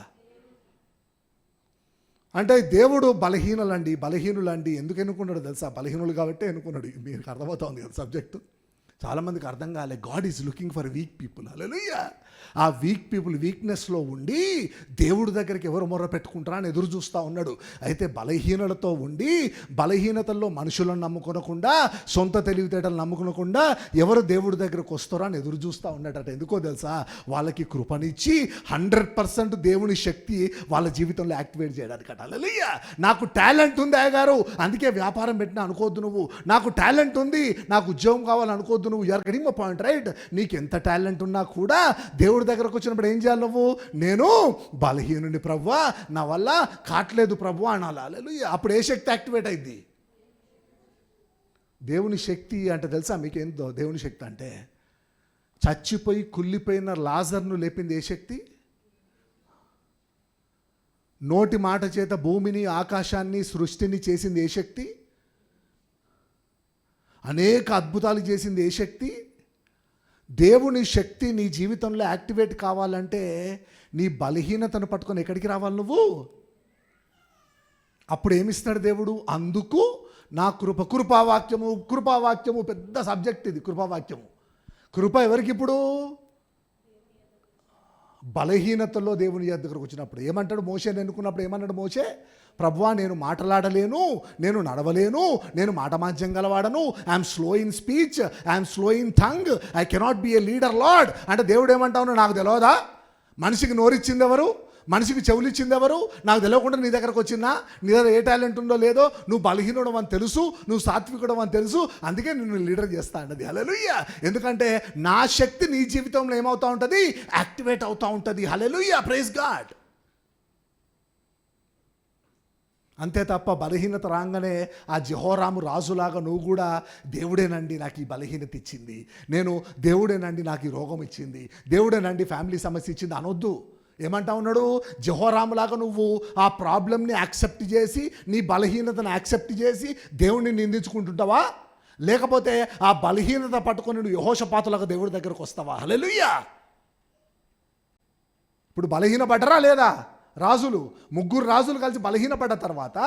అంటే దేవుడు బలహీనులండి ఎందుకు ఎన్నుకున్నాడు తెలుసా? బలహీనులు కాబట్టి ఎన్నుకున్నాడు. మీకు అర్థమవుతుంది కదా సబ్జెక్టు? చాలామందికి అర్థం కాలే. God is looking for weak people. Hallelujah. ఆ వీక్ పీపుల్ వీక్నెస్లో ఉండి దేవుడి దగ్గరికి ఎవరు మొర్ర పెట్టుకుంటారా అని ఎదురు చూస్తూ ఉన్నాడు. అయితే బలహీనలతో ఉండి బలహీనతల్లో మనుషులను నమ్ముకొనకుండా, సొంత తెలివితేటలు నమ్ముకొనకుండా ఎవరు దేవుడి దగ్గరకు వస్తారో అని ఎదురు చూస్తూ ఉన్నాడట. ఎందుకో తెలుసా? వాళ్ళకి కృపనిచ్చి 100% దేవుని శక్తి వాళ్ళ జీవితంలో యాక్టివేట్ చేయడానికి. హల్లెలూయా. నాకు టాలెంట్ ఉంది అయ్యగారు, అందుకే వ్యాపారం పెట్టినా అనుకోవద్దు నువ్వు. నాకు టాలెంట్ ఉంది, నాకు ఉద్యోగం కావాలనుకోవద్దు నువ్వు. You're getting my point, right? నీకు ఎంత టాలెంట్ ఉన్నా కూడా దేవుడి దగ్గరకు వచ్చినప్పుడు ఏం చేయాలి నువ్వు? నేను బలహీనుని ప్రభువా, నా వల్ల కాట్లేదు ప్రభువా అనాలి. హల్లెలూయా. అప్పుడు ఏ శక్తి యాక్టివేట్ అయింది? దేవుని శక్తి అంటే తెలుసా మీకేందో దేవుని శక్తి అంటే? చచ్చిపోయి కుళ్ళిపోయిన లాజర్ను లేపింది ఏ శక్తి? నోటి మాట చేత భూమిని ఆకాశాన్ని సృష్టిని చేసింది ఏ శక్తి? అనేక అద్భుతాలు చేసింది ఏ శక్తి? దేవుని శక్తి నీ జీవితంలో యాక్టివేట్ కావాలంటే నీ బలహీనతను పట్టుకొని ఎక్కడికి రావాలి నువ్వు? అప్పుడు ఏమిస్తాడు దేవుడు? అందుకు నా కృప. కృపావాక్యము పెద్ద సబ్జెక్ట్ ఇది. కృపావాక్యము. కృప ఎవరికి? ఇప్పుడు బలహీనతలో దేవుని దగ్గరకు వచ్చినప్పుడు ఏమంటాడు? మోషేని ఎన్నుకున్నప్పుడు ఏమన్నాడు మోషే? ప్రభువా, నేను మాట్లాడలేను, నేను నడవలేను, నేను మాటమాంద్యం గలవాడను, I'm slow in speech, I'm slow in tongue, I cannot be a leader Lord అంటే దేవుడు ఏమంటావు? నాకు తెలియదా? మనిషికి నోరిచ్చింది ఎవరు? మనిషికి చెవులు ఇచ్చింది ఎవరు? నాకు తెలియకుండా నీ దగ్గరకు వచ్చిందా? నీ దగ్గర ఏ టాలెంట్ ఉందో లేదో, నువ్వు బలహీనుడు అని తెలుసు, నువ్వు సాత్వికుడు అని తెలుసు, అందుకే నిన్ను లీడర్ చేస్తా అన్నది. హల్లెలూయా. ఎందుకంటే నా శక్తి నీ జీవితంలో ఏమవుతూ ఉంటుంది? యాక్టివేట్ అవుతూ ఉంటుంది. హల్లెలూయా, ప్రైజ్ గాడ్. అంతే తప్ప బలహీనత రాగానే ఆ జెహోరాము రాజులాగా నువ్వు కూడా దేవుడేనండి నాకు ఈ బలహీనత ఇచ్చింది, నేను దేవుడేనండి నాకు ఈ రోగం ఇచ్చింది, దేవుడేనండి ఫ్యామిలీ సమస్య ఇచ్చింది అనొద్దు. ఏమంటా ఉన్నాడు? జెహోరాములాగా నువ్వు ఆ ప్రాబ్లమ్ని యాక్సెప్ట్ చేసి, నీ బలహీనతను యాక్సెప్ట్ చేసి దేవుడిని నిందించుకుంటుంటావా? లేకపోతే ఆ బలహీనత పట్టుకొని నువ్వు యెహోషాపాతులాగా దేవుడి దగ్గరకు వస్తావా? హల్లెలూయా. ఇప్పుడు బలహీనపడ్డరా లేదా? ముగ్గురు రాజులు కలిసి బలహీనపడ్డ తర్వాత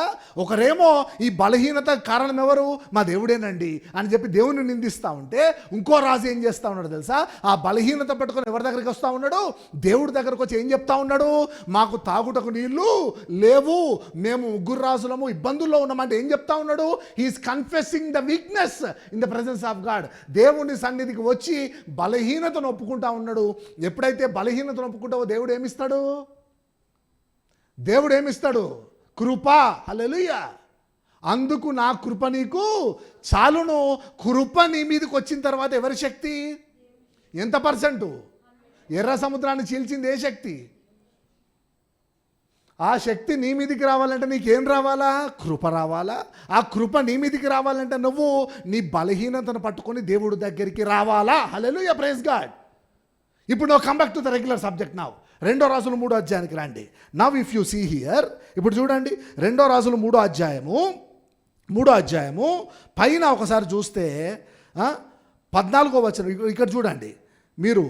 ఒకరేమో ఈ బలహీనత కారణం ఎవరు? మా దేవుడేనండి అని చెప్పి దేవుని నిందిస్తూ ఉంటే, ఇంకో రాజు ఏం చేస్తూ ఉన్నాడు తెలుసా? ఆ బలహీనత పట్టుకొని ఎవరి దగ్గరికి వస్తూ ఉన్నాడు? దేవుడి దగ్గరకు వచ్చి ఏం చెప్తా ఉన్నాడు? మాకు తాగుటకు నీళ్లు లేవు, మేము ముగ్గురు రాజులము ఇబ్బందుల్లో ఉన్నామంటే ఏం చెప్తా ఉన్నాడు? He's confessing the weakness in the presence of God. దేవుని సన్నిధికి వచ్చి బలహీనతను ఒప్పుకుంటా ఉన్నాడు. ఎప్పుడైతే బలహీనతను ఒప్పుకుంటావో దేవుడు ఏమిస్తాడు? కృప. హల్లెలూయా. అందుకు నా కృప నీకు చాలును. కృప నీ మీదకి వచ్చిన తర్వాత ఎవరి శక్తి? ఎంత పర్సెంటు? ఎర్ర సముద్రాన్ని చీల్చింది ఏ శక్తి? ఆ శక్తి నీ మీదికి రావాలంటే నీకేం రావాలా? కృప రావాలా? ఆ కృప నీ మీదికి రావాలంటే నువ్వు నీ బలహీనతను పట్టుకొని దేవుడి దగ్గరికి రావాలా? Hallelujah, praise God. ఇప్పుడు నువ్వు come back to the regular subject. Now 2 రాజులు 3 అధ్యాయానికి రండి. Now if you see here, ఇప్పుడు చూడండి 2 రాజులు 3 అధ్యాయము పైన ఒకసారి చూస్తే 14వ వచనం ఇక్కడ చూడండి. మీరు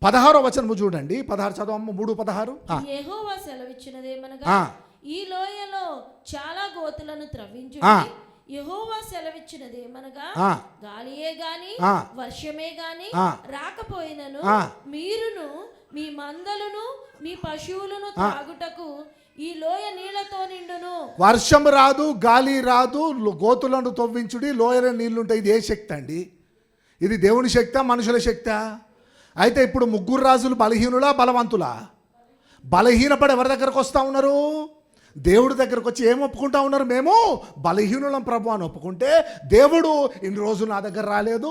16వ వచనము చూడండి. 16 చదవమ్మ. 3:16. యెహోవా సెలవిచ్చినదేమనగా, ఈ లోయలో చాలా గోతులను త్రవ్వించుడి. యెహోవా సెలవిచ్చినదేమనగా, గాలియే గాని వర్షమే గాని రాకపోయినను మీరును మీ మందలను మీ పశువులను త్రాగుటకు ఈ లోయ నీళ్లతో నిండును. వర్షం రాదు, గాలి రాదు, గోతులను తవ్వించుడి, లోయల నీళ్లుంటాయి. ఇది ఏ శక్తి అండి? ఇది దేవుని శక్తా, మనుషుల శక్తా? అయితే ఇప్పుడు ముగ్గురు రాజులు బలహీనులా బలవంతులా? బలహీనపడి ఎవరి దగ్గరకు వస్తూ ఉన్నారు? దేవుడి దగ్గరకు వచ్చి ఏం ఒప్పుకుంటా ఉన్నారు? మేము బలహీనులం ప్రభు అని ఒప్పుకుంటే, దేవుడు ఇన్ని రోజులు నా దగ్గర రాలేదు,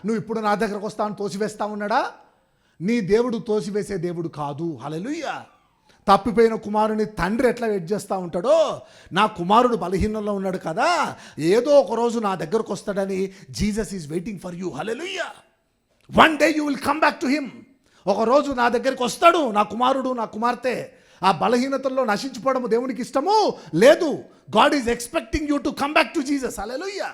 నువ్వు ఇప్పుడు నా దగ్గరకు వస్తావని తోసివేస్తా ఉన్నాడా? నీ దేవుడు తోసివేసే దేవుడు కాదు. హల్లెలూయా. తప్పిపోయిన కుమారుని తండ్రి ఎట్లా వెయిట్ చేస్తూ ఉంటాడో, నా కుమారుడు బలహీనంలో ఉన్నాడు కదా, ఏదో ఒక రోజు నా దగ్గరకు వస్తాడని Jesus is waiting for you. Hallelujah. One day you will come back to him. ఒక రోజు నా దగ్గరికి వస్తాడు నా కుమారుడు, నా కుమార్తె. ఆ బలహీనతల్లో నశించిపోవడం దేవునికి ఇష్టము లేదు. God is expecting you to come back to Jesus. Hallelujah.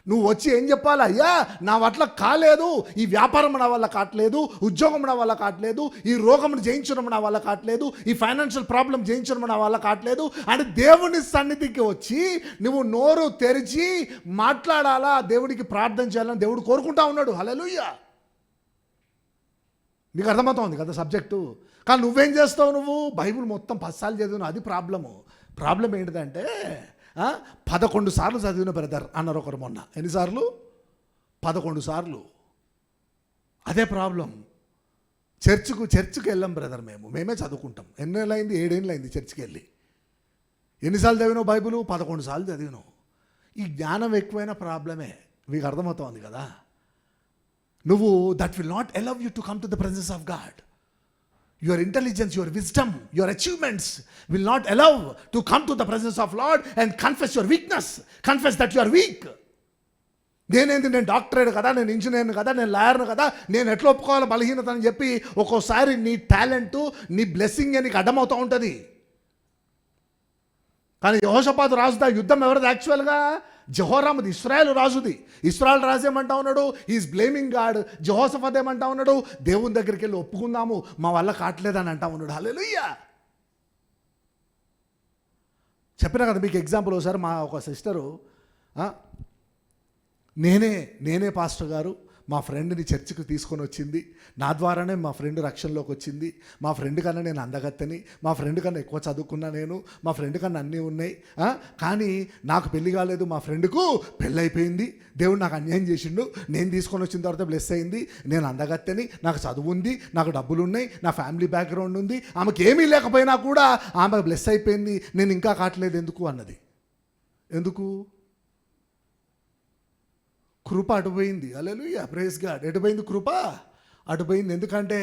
నువ్వు వచ్చి ఏం చెప్పాలా? అయ్యా, నా వల్ల కాలేదు, ఈ వ్యాపారం నా వల్ల కావట్లేదు, ఉద్యోగం నా వల్ల కావట్లేదు, ఈ రోగమును జయించడం నా వల్ల కావట్లేదు, ఈ ఫైనాన్షియల్ ప్రాబ్లం జయించడం నా వల్ల కావట్లేదు అని దేవుని సన్నిధికి వచ్చి నువ్వు నోరు తెరిచి మాట్లాడాలా, దేవుడికి ప్రార్థన చేయాలని దేవుడు కోరుకుంటా ఉన్నాడు. హల్లెలూయా. నీకు అర్థమవుతోంది కదా సబ్జెక్టు? కానీ నువ్వేం చేస్తావు? నువ్వు బైబిల్ మొత్తం 10 సార్లు చదివినావు. అది ప్రాబ్లం ఏంటిదంటే 11 సార్లు చదివిన బ్రదర్ అన్నారు ఒకరు మొన్న. ఎన్నిసార్లు? 11 సార్లు. అదే ప్రాబ్లం. చర్చ్కి వెళ్ళాం బ్రదర్, మేమే చదువుకుంటాం. ఎన్నేళ్ళైంది? 7 ఏళ్ళు అయింది చర్చ్కి వెళ్ళి. ఎన్నిసార్లు చదివినావు బైబిల్? 11 సార్లు చదివినావు. ఈ జ్ఞానం ఎక్కువైన ప్రాబ్లమే. మీకు అర్థమవుతోంది కదా? నువ్వు that will not allow you to come to the presence of God. Your intelligence, your wisdom, your achievements will not allow to come to the presence of Lord and confess your weakness. Confess that you are weak. నేను doctorate కదా, నేను ఇంజనీర్ని కదా, నేను లాయర్ని కదా, నేను ఎట్లా ఒప్పుకోవాలి బలహీనత అని చెప్పి ఒక్కోసారి నీ టాలెంటు నీ బ్లెస్సింగ్ నీకు అడ్డమవుతూ ఉంటుంది. కానీ యెహోషాపాతు రాజుదా యుద్ధం ఎవరిది? యాక్చువల్గా జెహోరాముది, ఇశ్రాయేలు రాజుది. ఇశ్రాయేల్ రాజు ఏమంటా ఉన్నాడు? Is blaming God. జెహోషాపాతు ఏమంటా ఉన్నాడు? దేవుని దగ్గరికి వెళ్ళి ఒప్పుకుందాము, మా వల్ల కావట్లేదని అంటా ఉన్నాడు. హల్లెలూయా. చెప్పినా కదా మీకు ఎగ్జాంపుల్. ఒకసారి మా ఒక సిస్టరు, నేనే పాస్టర్ గారు, మా ఫ్రెండ్ని చర్చికి తీసుకొని వచ్చింది, నా ద్వారానే మా ఫ్రెండ్ రక్షణలోకి వచ్చింది, మా ఫ్రెండ్ కన్నా నేను అందగత్తని, మా ఫ్రెండ్ కన్నా ఎక్కువ చదువుకున్నా, నేను మా ఫ్రెండ్ కన్నా అన్నీ ఉన్నాయి, కానీ నాకు పెళ్లి కాలేదు, మా ఫ్రెండ్కు పెళ్ళి అయిపోయింది, దేవుడు నాకు అన్యాయం చేసిండు, నేను తీసుకొని వచ్చిన తర్వాత బ్లెస్ అయింది, నేను అందగత్తని, నాకు చదువు ఉంది, నాకు డబ్బులు ఉన్నాయి, నా ఫ్యామిలీ బ్యాక్గ్రౌండ్ ఉంది, ఆమెకి ఏమీ లేకపోయినా కూడా ఆమె బ్లెస్ అయిపోయింది, నేను ఇంకా కావట్లేదు ఎందుకు అన్నది. ఎందుకు? కృప అటుపోయింది. Hallelujah, praise God. ఎటుపోయింది కృప? అటుపోయింది. ఎందుకంటే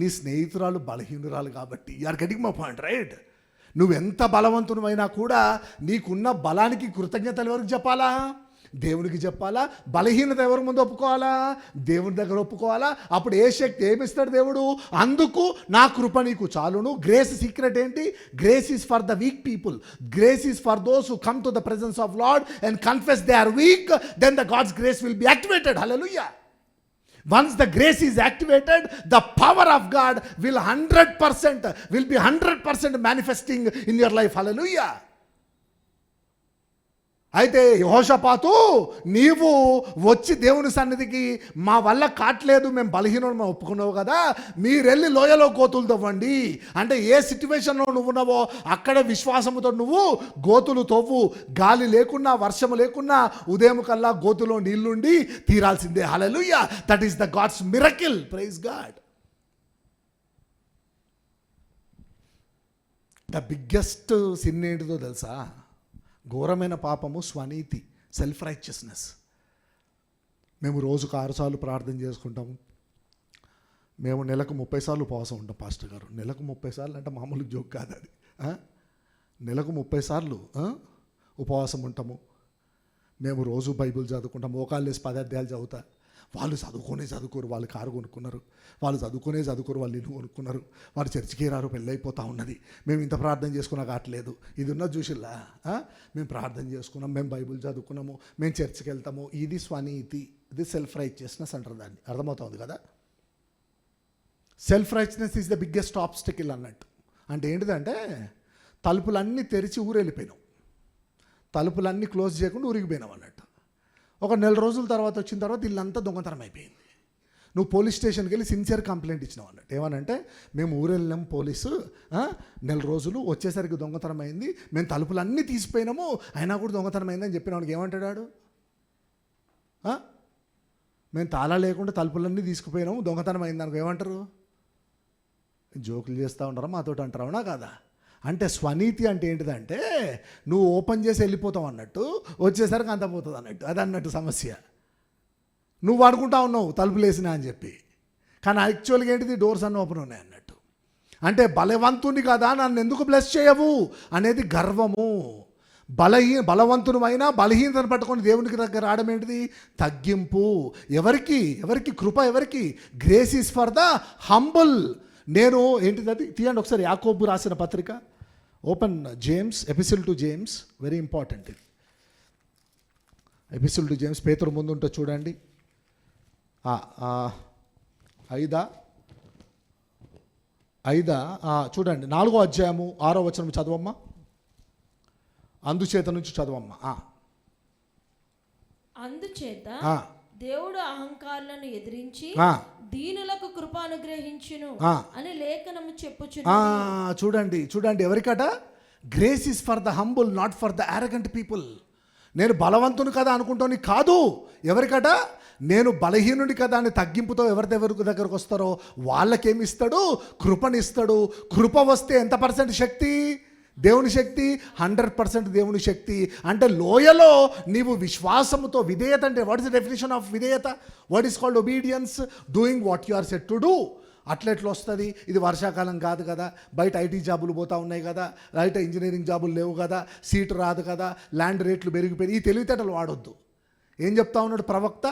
నీ స్నేహితురాలు బలహీనురాలు కాబట్టి. You are getting my point, right? నువ్వెంత బలవంతునివైనా కూడా నీకున్న బలానికి కృతజ్ఞతలు ఎవరికి చెప్పాలా? దేవునికి చెప్పాలా. బలహీనత ఎవరి ముందు ఒప్పుకోవాలా? దేవుని దగ్గర ఒప్పుకోవాలా. అప్పుడు ఏ శక్తి ఏమిస్తాడు దేవుడు? అందుకు నా కృప నీకు చాలును. గ్రేస్ సీక్రెట్ ఏంటి? Grace is for the weak people. Grace is for those who come to the presence of Lord and confess they are weak, then the God's grace will be activated. Hallelujah. Once the grace is activated, the power of God will 100% manifesting in your life. Hallelujah. అయితే యెహోషాపాతు, నీవు వచ్చి దేవుని సన్నిధికి మా వల్ల కాట్లేదు, మేము బలహీనులు మేము ఒప్పుకున్నావు కదా, మీరెళ్ళి లోయలో గోతులు తవ్వండి అంటే ఏ సిచ్యువేషన్లో నువ్వు ఉన్నావో అక్కడే విశ్వాసముతో నువ్వు గోతులు తవ్వు. గాలి లేకున్నా వర్షము లేకున్నా ఉదయం కల్లా గోతులో నీళ్లుండి తీరాల్సిందే. Hallelujah. That is the God's miracle. Praise God. The biggest sin ఏంటిదో తెలుసా? ఘోరమైన పాపము స్వనీతి, సెల్ఫ్ రైచియస్నెస్. మేము రోజుకు 6 సార్లు ప్రార్థన చేసుకుంటాము. మేము నెలకు 30 సార్లు ఉపవాసం ఉంటాం పాస్టర్ గారు. నెలకు 30 సార్లు అంటే మామూలు జోక్ కాదు అది. నెలకు 30 సార్లు ఉపవాసం ఉంటాము. మేము రోజు బైబిల్ చదువుకుంటాం. మోకాళ్ళు వేసి 10 అధ్యాయాలు చదువుతా. వాళ్ళు చదువుకోరు, వాళ్ళు కారు కొనుక్కున్నారు, వాళ్ళు చదువుకోరు, వాళ్ళు ఇల్లు కొనుక్కున్నారు, వాళ్ళు చర్చికి రారు, పెళ్ళైపోతూ ఉన్నది. మేము ఇంత ప్రార్థన చేసుకున్నా కావట్లేదు. ఇది ఉన్నది చూసిల్లా. మేము ప్రార్థన చేసుకున్నాం, మేము బైబిల్ చదువుకున్నాము, మేము చర్చికి వెళ్తాము. ఇది స్వనీతి, ఇది సెల్ఫ్ రైచియస్నెస్ అంటారు దాన్ని. అర్థమవుతుంది కదా? Self righteousness is the biggest obstacle అన్నట్టు. అంటే ఏంటిదంటే తలుపులన్నీ తెరిచి ఊరెళ్ళిపోయినాం, తలుపులన్నీ క్లోజ్ చేయకుండా ఊరికిపోయినాం అన్నట్టు. ఒక 1 నెల రోజుల తర్వాత వచ్చిన తర్వాత ఇల్లంతా దొంగతనం అయిపోయింది. నువ్వు పోలీస్ స్టేషన్కి వెళ్ళి సిన్సియర్ కంప్లైంట్ ఇచ్చినావు అన్నట్టు. ఏమనంటే మేము ఊరెళ్ళాం, పోలీసు 1 నెల రోజులు వచ్చేసరికి దొంగతనం అయింది, మేము తలుపులన్నీ తీసిపోయినాము, అయినా కూడా దొంగతనం అయిందని చెప్పిన వాడికి ఏమంటాడు? మేము తాళా లేకుండా తలుపులన్నీ తీసుకుపోయినాము, దొంగతనం అయింది అనుకో ఏమంటారు? జోకులు చేస్తూ ఉంటారా మాతోటి అంటారా? అవునా కాదా? అంటే స్వనీతి అంటే ఏంటిదంటే నువ్వు ఓపెన్ చేసి వెళ్ళిపోతావు అన్నట్టు, వచ్చేసరికి అంత పోతుంది అన్నట్టు. అది అన్నట్టు సమస్య. నువ్వు అనుకుంటా ఉన్నావు తలుపులు వేసినా అని చెప్పి, కానీ యాక్చువల్గా ఏంటిది? డోర్స్ అన్నీ ఓపెన్ ఉన్నాయి అన్నట్టు. అంటే బలవంతుని కదా నన్ను ఎందుకు బ్లెస్ చేయవు అనేది గర్వము. బలవంతునిమైనా బలహీనతను పట్టుకొని దేవునికి దగ్గర రావడం ఏంటిది? తగ్గింపు. ఎవరికి కృప? ఎవరికి? Grace is for the humble. నేను ఏంటిది అది తీయండి ఒకసారి. యాకోబు రాసిన పత్రిక, open James, epistle to James, very important. Epistle to James, పేతురు ముందు ఉంటే చూడండి. 5 చూడండి, 4వ అధ్యాయము 6వ వచనం చదవమ్మా. అందుచేత నుంచి చదవమ్మా. అందుచేత దేవుడు అహంకారులను ఎదిరించి దీనులకు కృప అనుగ్రహించును అని లేఖనము చెప్పుచున్నది. చూడండి ఎవరికట? Grace is for the humble, not for the arrogant people. నేను బలవంతుని కదా అనుకుంటాను కాదు. ఎవరికట? నేను బలహీనుడి కదా అని తగ్గింపుతో ఎవరి దగ్గరకు వస్తారో వాళ్ళకేమిస్తాడు? కృపనిస్తాడు. కృప వస్తే ఎంత పర్సెంట్ శక్తి? దేవుని శక్తి 100% దేవుని శక్తి. అంటే లోయలో నీవు విశ్వాసముతో, విధేయత అంటే what is the definition of విధేయత? What is called obedience? Doing what you are set to do. అట్లెట్లా వస్తుంది? ఇది వర్షాకాలం కాదు కదా, బయట ఐటీ జాబులు పోతూ ఉన్నాయి కదా, బయట ఇంజనీరింగ్ జాబులు లేవు కదా, సీటు రాదు కదా, ల్యాండ్ రేట్లు పెరిగిపోయి, ఈ తెలివితేటలు వాడొద్దు. ఏం చెప్తా ఉన్నాడు ప్రవక్త?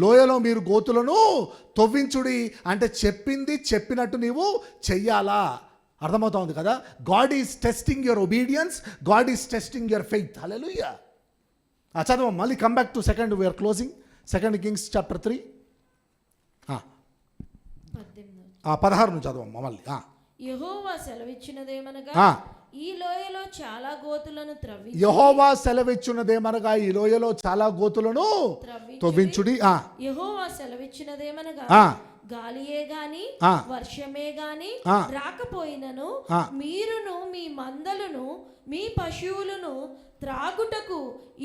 లోయలో మీరు గోతులను తవ్వించుడి అంటే చెప్పింది చెప్పినట్టు నీవు చెయ్యాలా. అర్థమవుతా ఉంది కదా? God is testing your obedience, God is testing your faith. Hallelujah. చదవం మళ్ళీ, come back to second, we're closing 2 Kings chapter 3 16 నుంచి చదవమ్మా మళ్ళీ. యెహోవా సెలవిచ్చినదేమనగా ఆ. ఈ లోయలో చాలా గోతులను యెహోవా సెలవిచ్చినదేమనగా ఈ లోయలో చాలా గోతులను తవ్వించుడి. యెహోవా సెలవిచ్చినదేమనగా గాలియే గాని వర్షమే గాని రాకపోయినను మీరును మీ మందలను మీ పశువులను త్రాగుటకు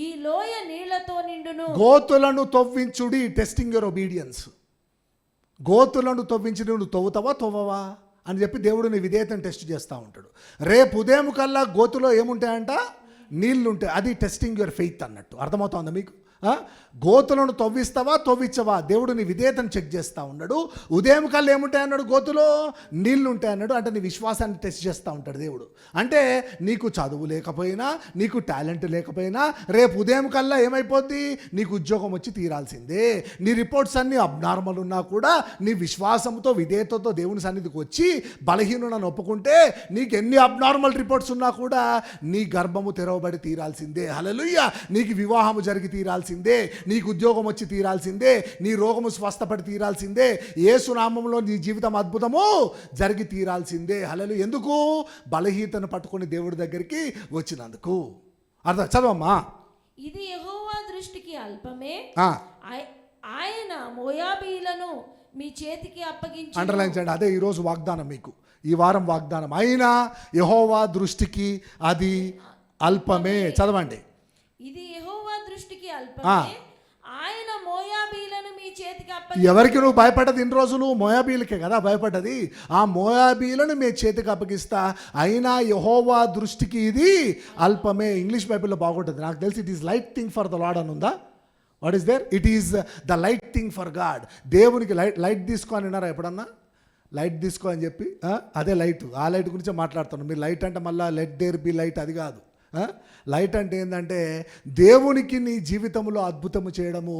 ఈ లోయ నీళ్లతో నిండును. గోతులను తవ్వించుడి, టెస్టింగ్ యువర్ ఒబీడియన్స్. గోతులను తవ్వించి నువ్వు తవ్వుతావా తవ్వవా అని చెప్పి దేవుడు నీ విధేయతను టెస్ట్ చేస్తూ ఉంటాడు. రేపు ఉదయం కల్లా గోతులో ఏముంటాయంట? నీళ్ళు ఉంటాయి. అది టెస్టింగ్ యువర్ ఫెయిత్ అన్నట్టు. అర్థమవుతుందా మీకు? గోతులను తవ్విస్తావా తవ్వించవా? దేవుడు నీ విధేయతను చెక్ చేస్తూ ఉన్నాడు. ఉదయం కల్లా ఏముంటాయన్నాడు? గోతులో నీళ్లు ఉంటాయన్నాడు. అంటే నీ విశ్వాసాన్ని టెస్ట్ చేస్తూ ఉంటాడు దేవుడు. అంటే నీకు చదువు లేకపోయినా, నీకు టాలెంట్ లేకపోయినా, రేపు ఉదయం కల్లా ఏమైపోద్ది? నీకు ఉద్యోగం వచ్చి తీరాల్సిందే. నీ రిపోర్ట్స్ అన్నీ అబ్నార్మల్ ఉన్నా కూడా నీ విశ్వాసంతో విధేయతతో దేవుని సన్నిధికి వచ్చి బలహీనులను ఒప్పుకుంటే నీకు ఎన్ని అబ్నార్మల్ రిపోర్ట్స్ ఉన్నా కూడా నీ గర్భము తెరవబడి తీరాల్సిందే. హల్లెలూయా. నీకు వివాహము జరిగి తీరాల్సిందే, నీకు ఉద్యోగం వచ్చి తీరాల్సిందే, నీ రోగము స్వస్థపడి తీరాల్సిందే, యేసు నామములో నీ జీవితం అద్భుతము జరిగి తీరాల్సిందే. హల్లెలూయా. ఎందుకు? బలహీనతను పట్టుకొని దేవుడి దగ్గరికి వచ్చినందుకు. అర్థం చదవమ్మా. ఇది యెహోవా దృష్టికి అల్పమే, ఆయన మోయాబీలను మీ చేతికి అప్పగించి. అండర్లైన్ చేయండి. అదే ఈరోజు వాగ్దానం మీకు, ఈ వారం వాగ్దానం. అయినా యెహోవా దృష్టికి అది అల్పమే. చదవండి. ఇది యెహోవా దృష్టికి అల్పమే, ఆయన మోయాబీలను మీ చేతికి అప్పగించి. ఎవరికి నువ్వు భయపడ్డది ఇన్ని రోజులు? మోయాబీలకే కదా భయపడ్డది. ఆ మోయాబీలను మీ చేతికి అప్పగిస్తా, అయినా యెహోవా దృష్టికి ఇది అల్పమే. ఇంగ్లీష్ బైబిల్లో బాగుంటుంది నాకు తెలిసి. It is light thing for the Lord అని ఉందా? What is there? It is the light thing for God. దేవునికి లైట్ తీసుకో అని విన్నారా ఎప్పుడన్నా? లైట్ తీసుకో అని చెప్పి అదే లైట్. ఆ లైట్ గురించే మాట్లాడుతున్నాను. మీరు లైట్ అంటే మళ్ళీ లెట్ దేర్ బి లైట్ అది కాదు. లైట్ అంటే ఏంటంటే దేవునికి నీ జీవితంలో అద్భుతము చేయడము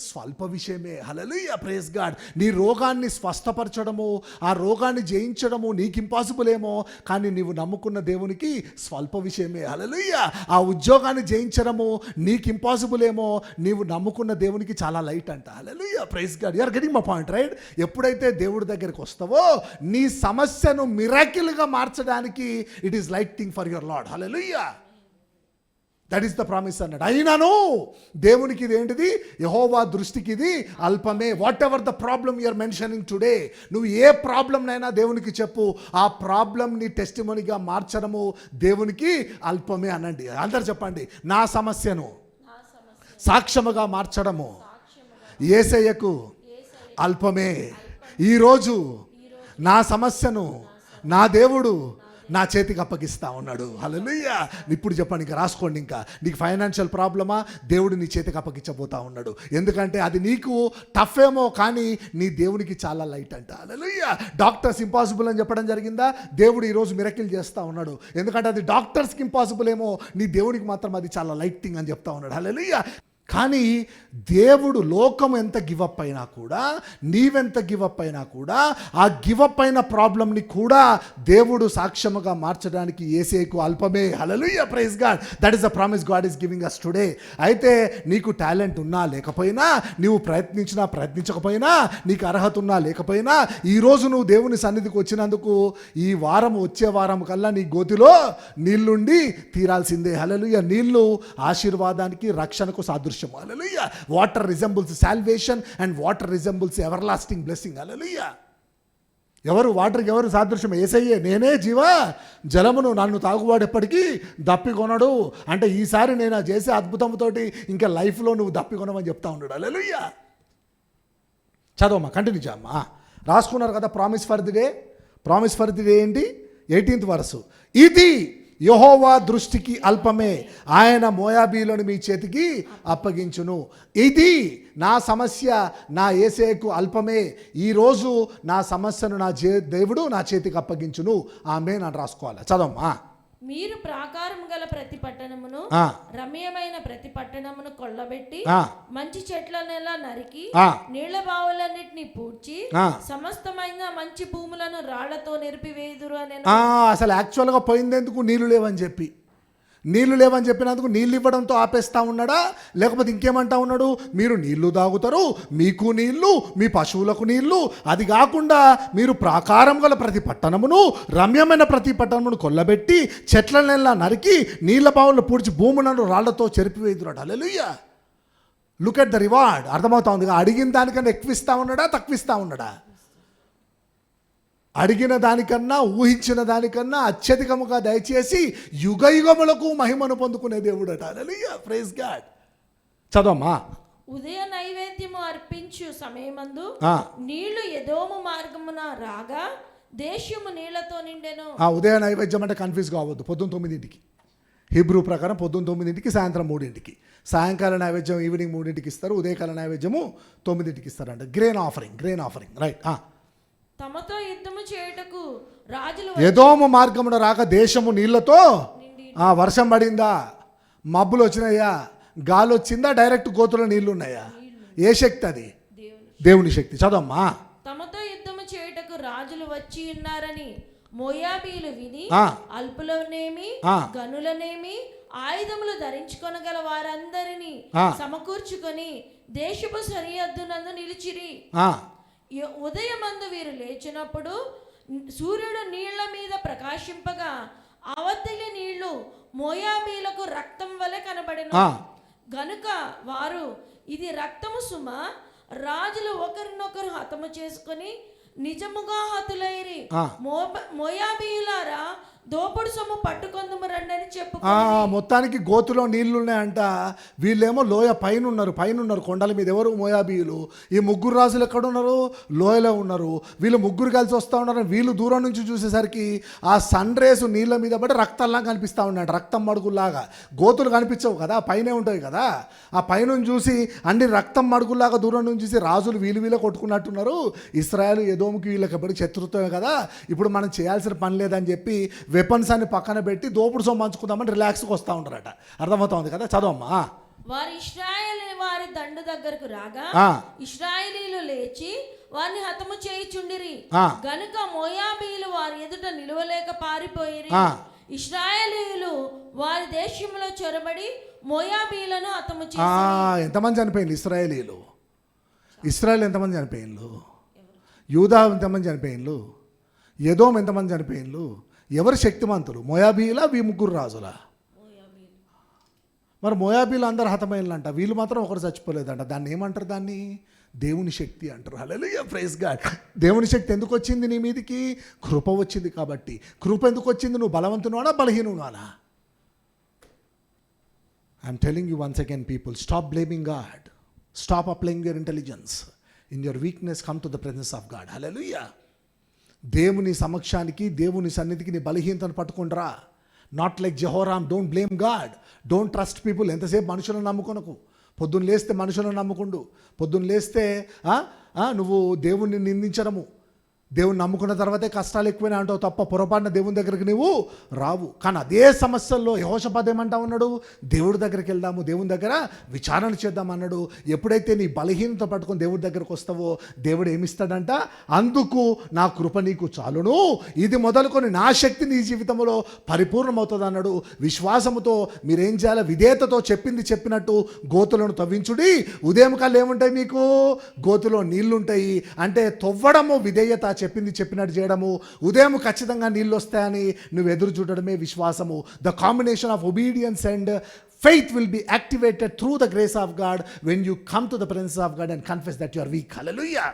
స్వల్ప విషయమే. హల్లెలూయా, ప్రైజ్ గాడ్. నీ రోగాన్ని స్వస్థపరచడము, ఆ రోగాన్ని జయించడము నీకు ఇంపాసిబుల్ ఏమో, కానీ నీవు నమ్ముకున్న దేవునికి స్వల్ప విషయమే. హల్లెలూయా. ఆ ఉద్యోగాన్ని జయించడము నీకు ఇంపాసిబుల్ ఏమో, నీవు నమ్ముకున్న దేవునికి చాలా లైట్ అంట. Hallelujah, praise God. You are getting my point, right? ఎప్పుడైతే దేవుడి దగ్గరికి వస్తావో నీ సమస్యను మిరాకిల్గా మార్చడానికి it is light thing for your Lord. Hallelujah. That is the promise అన్నాడు. అయినాను దేవునికి ఇది ఏంటిది? యెహోవా దృష్టికి ఇది అల్పమే. Whatever the problem you're mentioning today, నువ్వు ఏ ప్రాబ్లంనైనా దేవునికి చెప్పు, ఆ ప్రాబ్లంని టెస్టిమోనీగా మార్చడము దేవునికి అల్పమే అనండి. అందరు చెప్పండి, నా సమస్యను సాక్ష్యముగా మార్చడము యేసయ్యకు అల్పమే. ఈరోజు నా సమస్యను నా దేవుడు నా చేతికి అప్పగిస్తా ఉన్నాడు. హల్లెలూయా. ఇప్పుడు చెప్పండి, ఇంకా రాసుకోండి. ఇంకా నీకు ఫైనాన్షియల్ ప్రాబ్లమా? దేవుడు నీ చేతికి అప్పగించబోతా ఉన్నాడు. ఎందుకంటే అది నీకు టఫ్ ఏమో, కానీ నీ దేవునికి చాలా లైట్ అంట. హల్లెలూయా. డాక్టర్స్ ఇంపాసిబుల్ అని చెప్పడం జరిగిందా? దేవుడు ఈరోజు మిరకిల్ చేస్తూ ఉన్నాడు. ఎందుకంటే అది డాక్టర్స్కి ఇంపాసిబుల్ ఏమో, నీ దేవునికి మాత్రం అది చాలా లైట్ థింగ్ అని చెప్తా ఉన్నాడు. హల్లెలూయా. కానీ దేవుడు లోకం ఎంత గివప్ అయినా కూడా, నీవెంత గివప్ అయినా కూడా, ఆ గివప్ అయిన ప్రాబ్లంని కూడా దేవుడు సాక్ష్యముగా మార్చడానికి యేసేకు అల్పమే. Hallelujah, praise God. That is the promise God is giving us today. అయితే నీకు టాలెంట్ ఉన్నా లేకపోయినా, నీవు ప్రయత్నించినా ప్రయత్నించకపోయినా, నీకు అర్హత ఉన్నా లేకపోయినా, ఈరోజు నువ్వు దేవుని సన్నిధికి వచ్చినందుకు ఈ వారం, వచ్చే వారం కల్లా నీ గోతిలో నీళ్లుండి తీరాల్సిందే. హల్లెలూయా. నీళ్లు ఆశీర్వాదానికి, రక్షణకు సాదృశ్యం. Hallelujah. Water resembles salvation and water resembles everlasting blessing. Hallelujah. వాటర్కి ఎవరు సాదృశ్యం? యేసయ్యే. నేనే జీవ జలమును, నన్ను తాగువాడు ఎప్పటికీ దప్పికొనడు. అంటే ఈసారి నేను చేసే అద్భుతంతోటి ఇంకా లైఫ్లో నువ్వు దప్పికొనమని చెప్తా ఉన్నాడు. హల్లెలూయా. చదవమ్మా, కంటిన్యూ చేయమ్మా. రాసుకున్నారు కదా promise for the day. Promise for the day ఏంటి? 18th verse. ఇది యెహోవా దృష్టికి అల్పమే, ఆయన మోయాబీలను మీ చేతికి అప్పగించును. ఇది నా సమస్య నా యేసేకు అల్పమే. ఈరోజు నా సమస్యను నా దేవుడు నా చేతికి అప్పగించును. ఆమేన్ అని రాసుకోవాలి. చదవమ్మా. మీరు ప్రాకారం గల ప్రతి పట్టణమును, రమ్యమైన ప్రతి పట్టణమును కొల్లబెట్టి ఆ, మంచి చెట్లనెలా నరికి ఆ, నీళ్ల బావులన్నిటిని పూడ్చి ఆ. సమస్తమైన మంచి భూములను రాళ్లతో నిరిపివేయుదురు అని అసలు యాక్చువల్గా పోయింది ఎందుకు? నీళ్లు లేవని చెప్పి. నీళ్లు లేవని చెప్పినందుకు నీళ్ళు ఇవ్వడంతో ఆపేస్తా ఉన్నాడా, లేకపోతే ఇంకేమంటా ఉన్నాడు? మీరు నీళ్లు తాగుతారు, మీకు నీళ్లు, మీ పశువులకు నీళ్లు, అది కాకుండా మీరు ప్రాకారం గల ప్రతి పట్టణమును, రమ్యమైన ప్రతి పట్టణమును కొల్లబెట్టి చెట్లనెల్లా నరికి నీళ్ల బావులను పూడ్చి భూములను రాళ్లతో చెరిపివేయుదురట. Hallelujah. Look at the reward. అర్థమవుతా ఉంది. అడిగిన దానికన్నా ఎక్కువ ఇస్తా ఉన్నాడా, తక్కువ ఇస్తా ఉన్నాడా? అడిగిన దానికన్నా, ఊహించిన దానికన్నా అత్యధికముగా దయచేసి యుగ యుగములకు మహిమను పొందుకునే దేవుడట. హల్లెలూయా, ప్రైజ్ గాడ్. చదవమ్మా. ఉదయ నైవేద్యము అర్పించు సమయమందు ఆ, నీళ్లు ఎదోము మార్గమున రాగా దేశము నీళ్లతో నిండెను. ఆ ఉదయ నైవేద్యం అంటే కన్ఫ్యూజ్ కావద్దు. పొద్దున్న 9ంటికి, హిబ్రూ ప్రకారం పొద్దున్న 9ంటికి, సాయంత్రం 3ంటికి. సాయంకాల నైవేద్యం ఈవినింగ్ 3ంటికి ఇస్తారు, ఉదయకాల నైవేద్యము 9ంటికి ఇస్తారంట. Grain offering, right. తమతో యుద్ధము చేయుటకు రాజులు ఎదోము మార్గమున రాక దేశము నీళ్లతో, వర్షం పడిందా, మబ్బులు వచ్చినాయా, గాలి వచ్చిందా, డైరెక్ట్ గోతులో నీళ్లు ఉన్నాయా? ఏ శక్తి అది? దేవుని శక్తి. చదవమ్మా. తమతో యుద్ధము చేయుటకు రాజులు వచ్చి ఉన్నారని మోయాబీలు విని అల్పులనేమి గనులనేమి ఆయుధములు ధరించుకొనగల వారందరినీ సమకూర్చుకొని దేశపు సరిహద్దునందు నిలిచిరి. ఉదయమందు వీరు లేచినప్పుడు సూర్యుడు నీళ్ల మీద ప్రకాశింపగా అవతలి నీళ్లు మోయాబీలకు రక్తం వలె కనబడెను. గనుక వారు ఇది రక్తము సుమ, రాజులు ఒకరినొకరు హతము చేసుకుని నిజముగా హతులైరి. మోయాబీయులారా దోపుడు సొమ్ము పట్టుకొందుము రండి అని చెప్పు. మొత్తానికి గోతులో నీళ్లున్నాయంట. వీళ్ళేమో లోయ పైన ఉన్నారు, కొండల మీద. ఎవరు? మోయాబీయులు. ఈ ముగ్గురు రాజులు ఎక్కడ ఉన్నారు? లోయలో ఉన్నారు. వీళ్ళు ముగ్గురు కలిసి వస్తూ ఉన్నారు. వీళ్ళు దూరం నుంచి చూసేసరికి ఆ సన్ రేసు నీళ్ళ మీద పడి రక్తంలాగా కనిపిస్తూ ఉన్నాడు, రక్తం మడుగుల్లాగా. గోతులు కనిపించవు కదా, పైనే ఉంటాయి కదా. ఆ పైన చూసి అన్ని రక్తం మడుగుల్లాగా దూరం నుంచి చూసి రాజులు వీళ్ళ కొట్టుకున్నట్టున్నారు. ఇశ్రాయేలు ఎదోముకి వీళ్ళకి ఎప్పటికీ శత్రుత్వమే కదా, ఇప్పుడు మనం చేయాల్సిన పని లేదని చెప్పి వెపన్స్ అన్ని పక్కన పెట్టి దోపుడు సొమ్ము పంచుకుందామని రిలాక్స్గా వస్తూ ఉంటారట. అర్థమవుతుంది కదా. చదవమ్మా. వారు ఇశ్రాయేలు వారి దండు దగ్గరకు రాగా ఇశ్రాయేలీలు లేచి వారిని హతము చేయుచుండిరి. గనుక మోయాబీయులు వారి ఎదుట నిలవలేక పారిపోయిరి. ఇశ్రాయేలీయులు వారి దేశంలో చొరబడి మోయాబీయులను హతము చేశారు. ఎంతమంది చనిపోయింది? ఇశ్రాయేల్ ఎంతమంది చనిపోయిండ్రు? యూదా ఎంతమంది చనిపోయిండ్రు? ఎదోం ఎంతమంది చనిపోయిండ్రు? ఎవరు శక్తిమంతులు? మోయాబీయులా, వీ ముగ్గురు రాజులా? మరి మోయాబీలు అందరు హతమైందంట, వీళ్ళు మాత్రం ఒకరు చచ్చిపోలేదంట. దాన్ని ఏమంటారు? దాన్ని దేవుని శక్తి అంటారు. హల్లెలూయా, ప్రైజ్ గాడ్. దేవుని శక్తి ఎందుకు వచ్చింది నీ మీదికి? కృప వచ్చింది కాబట్టి. కృప ఎందుకు వచ్చింది? నువ్వు బలవంతునానా, బలహీనునానా? I'm telling you once again, people, stop blaming God. Stop applying your intelligence. In your weakness come to the presence of God. Hallelujah. దేవుని సమక్షానికి, దేవుని సన్నిధికి నీ బలహీనతను పట్టుకుంటరా. Not like Jehoram. Don't blame God, don't trust people. ఎంతసేపు మనుషులను నమ్ముకొనకు. పొద్దున్న లేస్తే మనుషులను నమ్ముకుండు. పొద్దున్న లేస్తే నువ్వు దేవుణ్ణి నిందించడము, దేవుని నమ్ముకున్న తర్వాతే కష్టాలు ఎక్కువైనా అంటావు తప్ప పొరపాటున దేవుని దగ్గరికి నువ్వు రావు. కానీ అదే సమస్యల్లో యెహోషాపాతు ఏమంటా ఉన్నాడు? దేవుడి దగ్గరికి వెళ్దాము, దేవుని దగ్గర విచారణ చేద్దాం అన్నాడు. ఎప్పుడైతే నీ బలహీనత పట్టుకొని దేవుడి దగ్గరకు వస్తావో దేవుడు ఏమిస్తాడంట? అందుకు నా కృప నీకు చాలును, ఇది మొదలుకొని నా శక్తి నీ జీవితంలో పరిపూర్ణమవుతుంది అన్నాడు. విశ్వాసముతో మీరేం చేయాలి? విధేయతతో చెప్పింది చెప్పినట్టు గోతులను తవ్వించుడి. ఉదయం కల్లా ఏముంటాయి మీకు? గోతులో నీళ్లుంటాయి. అంటే తవ్వడము విధేయత, చెప్పింది చెప్పినట్టు చేయడము. ఉదయం ఖచ్చితంగా నీళ్ళు వస్తాయని నువ్వు ఎదురు చూడడమే విశ్వాసము. The combination of obedience and faith will be activated through the grace of God when you come to the presence of God and confess that you are weak. Hallelujah.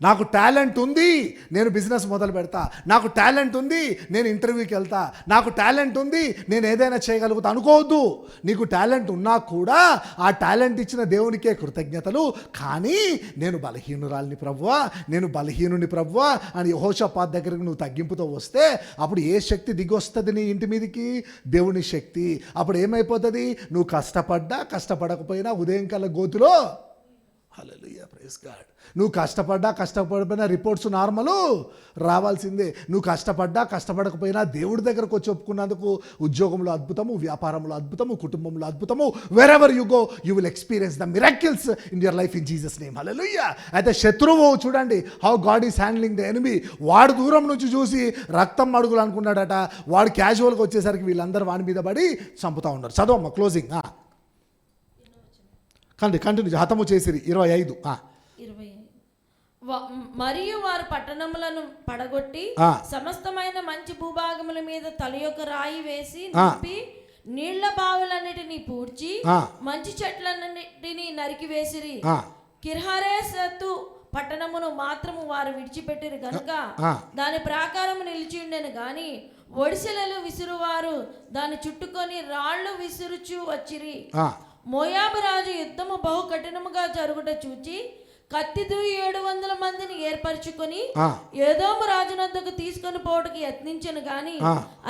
నాకు టాలెంట్ ఉంది, నేను బిజినెస్ మొదలు పెడతా. నాకు talent ఉంది, నేను ఇంటర్వ్యూకి వెళ్తా. నాకు టాలెంట్ ఉంది, నేను ఏదైనా చేయగలుగుతా అనుకోవద్దు. నీకు టాలెంట్ ఉన్నా కూడా ఆ టాలెంట్ ఇచ్చిన దేవునికే కృతజ్ఞతలు. కానీ నేను బలహీనురాలిని ప్రభువా, నేను బలహీనుని ప్రభువా అని యెహోషాపాతు దగ్గరికి నువ్వు తగ్గింపుతో వస్తే అప్పుడు ఏ శక్తి దిగి వస్తుంది నీ ఇంటి మీదకి? దేవుని శక్తి. అప్పుడు ఏమైపోతుంది? నువ్వు కష్టపడ్డా కష్టపడకపోయినా ఉదయం కల్లా గోతులో హల్లెలూయా, ప్రైజ్ గాడ్. నువ్వు కష్టపడిపోయినా రిపోర్ట్స్ నార్మలు రావాల్సిందే. నువ్వు కష్టపడకపోయినా దేవుడి దగ్గరకు వచ్చి ఒప్పుకున్నందుకు ఉద్యోగంలో అద్భుతము, వ్యాపారంలో అద్భుతము, కుటుంబంలో అద్భుతము, wherever you go you will experience the miracles in your life in Jesus name. Hallelujah. అయితే శత్రువు చూడండి how God is handling the enemy. వాడు దూరం నుంచి చూసి రక్తం అడుగులు అనుకున్నాడట, వాడు క్యాజువల్గా వచ్చేసరికి వీళ్ళందరూ వాడి మీద పడి చంపుతా ఉన్నారు. చదవమ్మ క్లోజింగ్. కంటిన్యూ. హతము చేసిరి 25. మరియు వారు పట్టణములను పడగొట్టి సమస్తమైన మంచి భూభాగముల మీద తల యొక్క రాయి వేసి నింపి నీళ్ల బావులన్నిటినీ పూడ్చి మంచి చెట్లన్నిటినీ నరికి వేసిరి. కిర్హరేసతు పట్టణమును మాత్రము వారు విడిచిపెట్టిరు గనుక దాని ప్రాకారము నిలిచి ఉండెను గాని ఒడిసెలలు విసురువారు దాన్ని చుట్టుకొని రాళ్లు విసురుచు వచ్చిరి. మోయాబు రాజు యుద్ధము బహు కఠినముగా జరుగుట చూచి కత్తితో 700 మందిని ఏర్పరచుకొని ఏదోము రాజునొద్దకు తీసుకొని పోవడానికి యత్నించెను గాని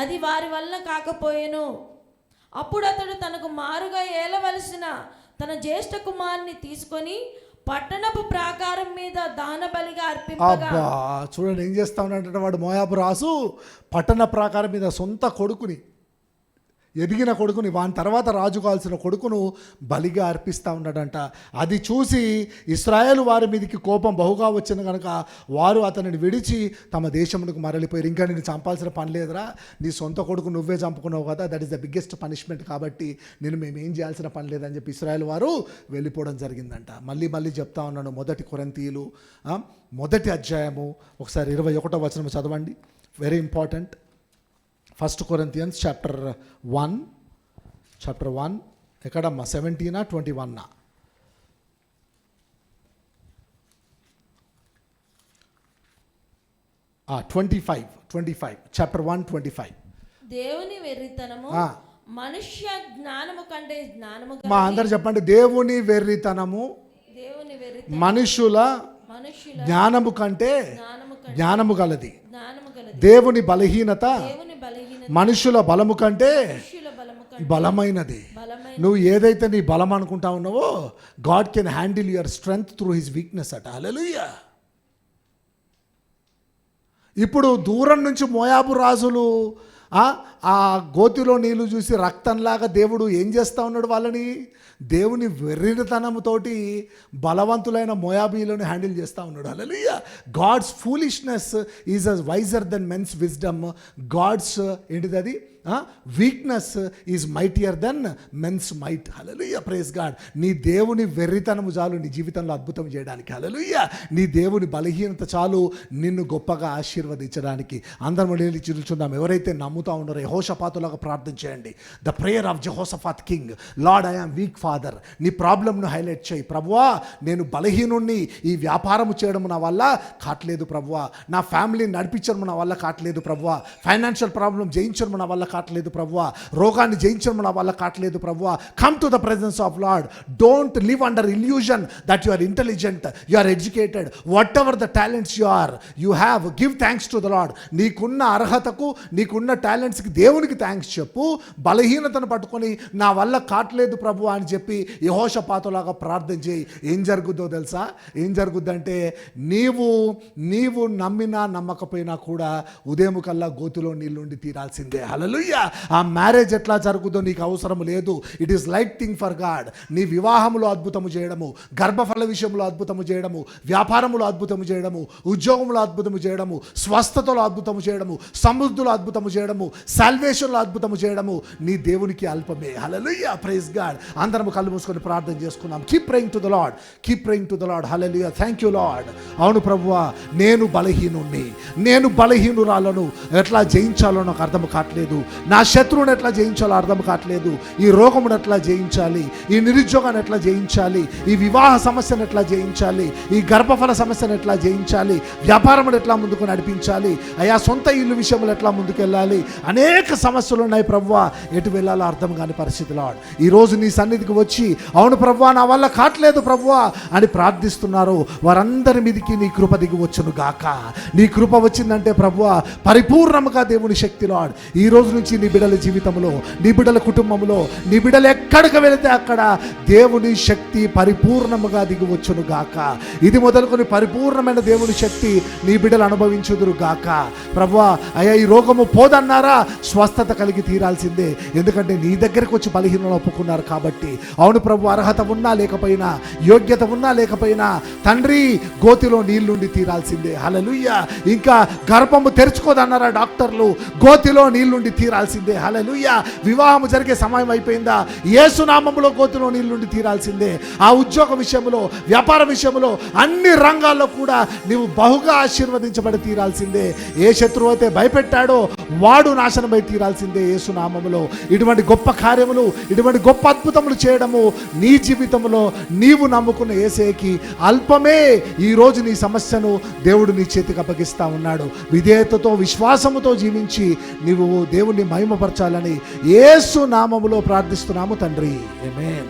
అది వారి వల్ల కాకపోయెను. అప్పుడు అతడు తనకు మారుగా ఏలవలసిన తన జ్యేష్ఠ కుమారుని తీసుకొని పట్టణపు ప్రాకారం మీద దాన బలిగా అర్పింపగా. చూడండి ఏం చేస్తా ఉన్నాడంటే వాడు మోయాబు రాజు పట్టణ ప్రాకారం మీద సొంత కొడుకుని, ఎదిగిన కొడుకుని, వాని తర్వాత రాజు కావాల్సిన కొడుకును బలిగా అర్పిస్తూ ఉన్నాడంట. అది చూసి ఇశ్రాయేలు వారి మీదకి కోపం బహుగా వచ్చింది కనుక వారు అతనిని విడిచి తమ దేశమునకు మరలిపోయారు. ఇంకా నేను చంపాల్సిన పని లేదురా, నీ సొంత కొడుకు నువ్వే చంపుకున్నావు కదా, that is the biggest punishment, కాబట్టి మేమేం చేయాల్సిన పని లేదని చెప్పి ఇశ్రాయేలు వారు వెళ్ళిపోవడం జరిగిందంట. మళ్ళీ చెప్తా ఉన్నాను. 1 కొరింథీయులు 1వ అధ్యాయము ఒకసారి 21వ వచనం చదవండి. Very important. 1 Corinthians chapter 1 ఎక్కడమ్మా? 17 21? 25 chapter 1 25. దేవుని వెర్రితనము మనుష్య జ్ఞానము కంటే జ్ఞానము. మా అందరు చెప్పండి. దేవుని వెర్రితనము మనుషుల జ్ఞానము కంటే జ్ఞానము గలది. దేవుని బలహీనత మనుషుల బలము కంటే బలమైనది. నువ్వు ఏదైతే నీ బలం అనుకుంటా ఉన్నావో God can handle your strength through his weakness అట. హల్లెలూయా. ఇప్పుడు దూరం నుంచి మోయాబు రాజులు ఆ గోతిలో నీళ్లు చూసి రక్తంలాగా దేవుడు ఏం చేస్తూ ఉన్నాడు? వాళ్ళని దేవుని వెర్రితనంతోటి బలవంతులైన మోయాబీలను హ్యాండిల్ చేస్తూ ఉన్నాడు. Hallelujah. God's foolishness is as wiser than men's wisdom. God's ఏంటిది అది? Weakness is mightier than men's might. Hallelujah, praise God. నీ దేవుని వెర్రితనము చాలు నీ జీవితంలో అద్భుతం చేయడానికి. హల్లెలూయా. నీ దేవుని బలహీనత చాలు నిన్ను గొప్పగా ఆశీర్వదించడానికి. అందరం లేచి చూచుందాం. ఎవరైతే నమ్ముతా ఉన్నారో యెహోషాపాతులాగా ప్రార్థన చేయండి. The prayer of Jehoshaphat king. Lord, I am weak father. నీ ప్రాబ్లంను హైలైట్ చేయి. ప్రభువా, నేను బలహీనుణ్ణి, ఈ వ్యాపారం చేయడం నా వల్ల కాట్లేదు ప్రభువా, నా ఫ్యామిలీని నడిపించడం నా వల్ల కాట్లేదు ప్రభువా, ఫైనాన్షియల్ ప్రాబ్లం జయించడం నా వల్ల కాట్లేదు ప్రభువా, రోగాన్ని జయించడం నా వల్ల కాట్లేదు ప్రభువా. Come to the presence of Lord. Don't live under illusion that you are intelligent, you are educated, whatever the talents you have, give thanks to the Lord. నీకున్న అర్హతకు, నీకున్న టాలెంట్స్కి దేవునికి థ్యాంక్స్ చెప్పు. బలహీనతను పట్టుకొని నా వల్ల కాట్లేదు ప్రభు అని చెప్పి యెహోషాపాతులాగా ప్రార్థన చేయి. ఏం జరుగుద్దో తెలుసా? ఏం జరుగుద్దంటే నీవు నమ్మినా నమ్మకపోయినా కూడా ఉదయం కల్లా గోతులో నీళ్ళుండి తీరాల్సిందే. హల్లెలూయా. ఆ మ్యారేజ్ ఎట్లా జరుగుతుందో నీకు అవసరం లేదు. It is light thing for God. నీ వివాహంలో అద్భుతము చేయడము, గర్భఫల విషయంలో అద్భుతము చేయడము, వ్యాపారంలో అద్భుతము చేయడము, ఉద్యోగంలో అద్భుతము చేయడము, స్వస్థతలో అద్భుతము చేయడము, సమృద్ధిలో అద్భుతము చేయడము, సాల్వేషన్లో అద్భుతము చేయడము నీ దేవునికి అల్పమే. Hallelujah, praise God. అందరం కళ్ళు మూసుకొని ప్రార్థన చేసుకున్నాం. Keep praying to the lord, keep praying to the lord. Hallelujah. Thank you lord. అవును ప్రభువా, నేను బలహీనుణ్ణి, నేను బలహీనురాలను. ఎట్లా జయించాలో నాకు అర్థం కావట్లేదు. నా శత్రువుని ఎట్లా జయించాలో అర్థం కావట్లేదు. ఈ రోగమును ఎట్లా జయించాలి, ఈ నిరుద్యోగాన్ని ఎట్లా జయించాలి, ఈ వివాహ సమస్యను ఎట్లా జయించాలి, ఈ గర్భఫల సమస్యను ఎట్లా జయించాలి, వ్యాపారమును ఎట్లా ముందుకు నడిపించాలి, అయా సొంత ఇల్లు విషయంలో ఎట్లా ముందుకెళ్ళాలి, అనేక సమస్యలు ఉన్నాయి ప్రభువా. ఎటు వెళ్ళాలో అర్థం కాని పరిస్థితిలో ఈరోజు నీ సన్నిధికి వచ్చి అవును ప్రభువా నా వల్ల కాట్లేదు ప్రభువా అని ప్రార్థిస్తున్నారు. వారందరి మీదకి నీ కృప దిగి వచ్చును గాక. నీ కృప వచ్చిందంటే ప్రభువా పరిపూర్ణముగా దేవుని శక్తి లార్డ్ ఈరోజు నుంచి నీ బిడ్డల జీవితంలో, నీ బిడ్డల కుటుంబంలో, నీ బిడ్డలు ఎక్కడికి వెళితే అక్కడ దేవుని శక్తి పరిపూర్ణముగా దిగివచ్చును గాక. ఇది మొదలుకొని పరిపూర్ణమైన దేవుని శక్తి నీ బిడ్డలు అనుభవించుదురు గాక. ప్రభువా, అయ్యా ఈ రోగము పోదన్నారా, స్వస్థత కలిగి తీరాల్సిందే. ఎందుకంటే నీ దగ్గరికి వచ్చి బలహీనలు ఒప్పుకున్నారు కాబట్టి. అవును ప్రభు, అర్హత ఉన్నా లేకపోయినా, యోగ్యత ఉన్నా లేకపోయినా, తండ్రి గోతిలో నీళ్లుండి తీరాల్సిందే. హల్లెలూయా. ఇంకా గర్భము తెరుచుకోదన్నారా డాక్టర్లు, గోతిలో నీళ్లుండి తీరాల్సిందే. హల్లెలూయా. వివాహం జరిగే సమయం అయిపోయిందా, యేసు నామములో గోతిలో నీళ్లుండి తీరాల్సిందే. ఆ ఉద్యోగ విషయంలో, వ్యాపార విషయంలో, అన్ని రంగాల్లో కూడా నీవు బహుగా ఆశీర్వదించబడి తీరాల్సిందే. ఏ శత్రువు అయితే భయపెట్టాడో వాడు నాశనమై తీరాల్సిందే యేసు నామములో. ఇటువంటి గొప్ప కార్యములు, ఇటువంటి గొప్ప అద్భుతములు చేయడము నీ జీవితంలో నీవు నమ్ముకున్న యేసేకి అల్పమే. ఈరోజు నీ సమస్యను దేవుడు నీ చేతికి అప్పగిస్తా ఉన్నాడు. విధేయతతో, విశ్వాసముతో జీవించి నీవు దేవుణ్ణి మహిమపరచాలని యేసు నామములో ప్రార్థిస్తున్నాము తండ్రి. ఆమేన్.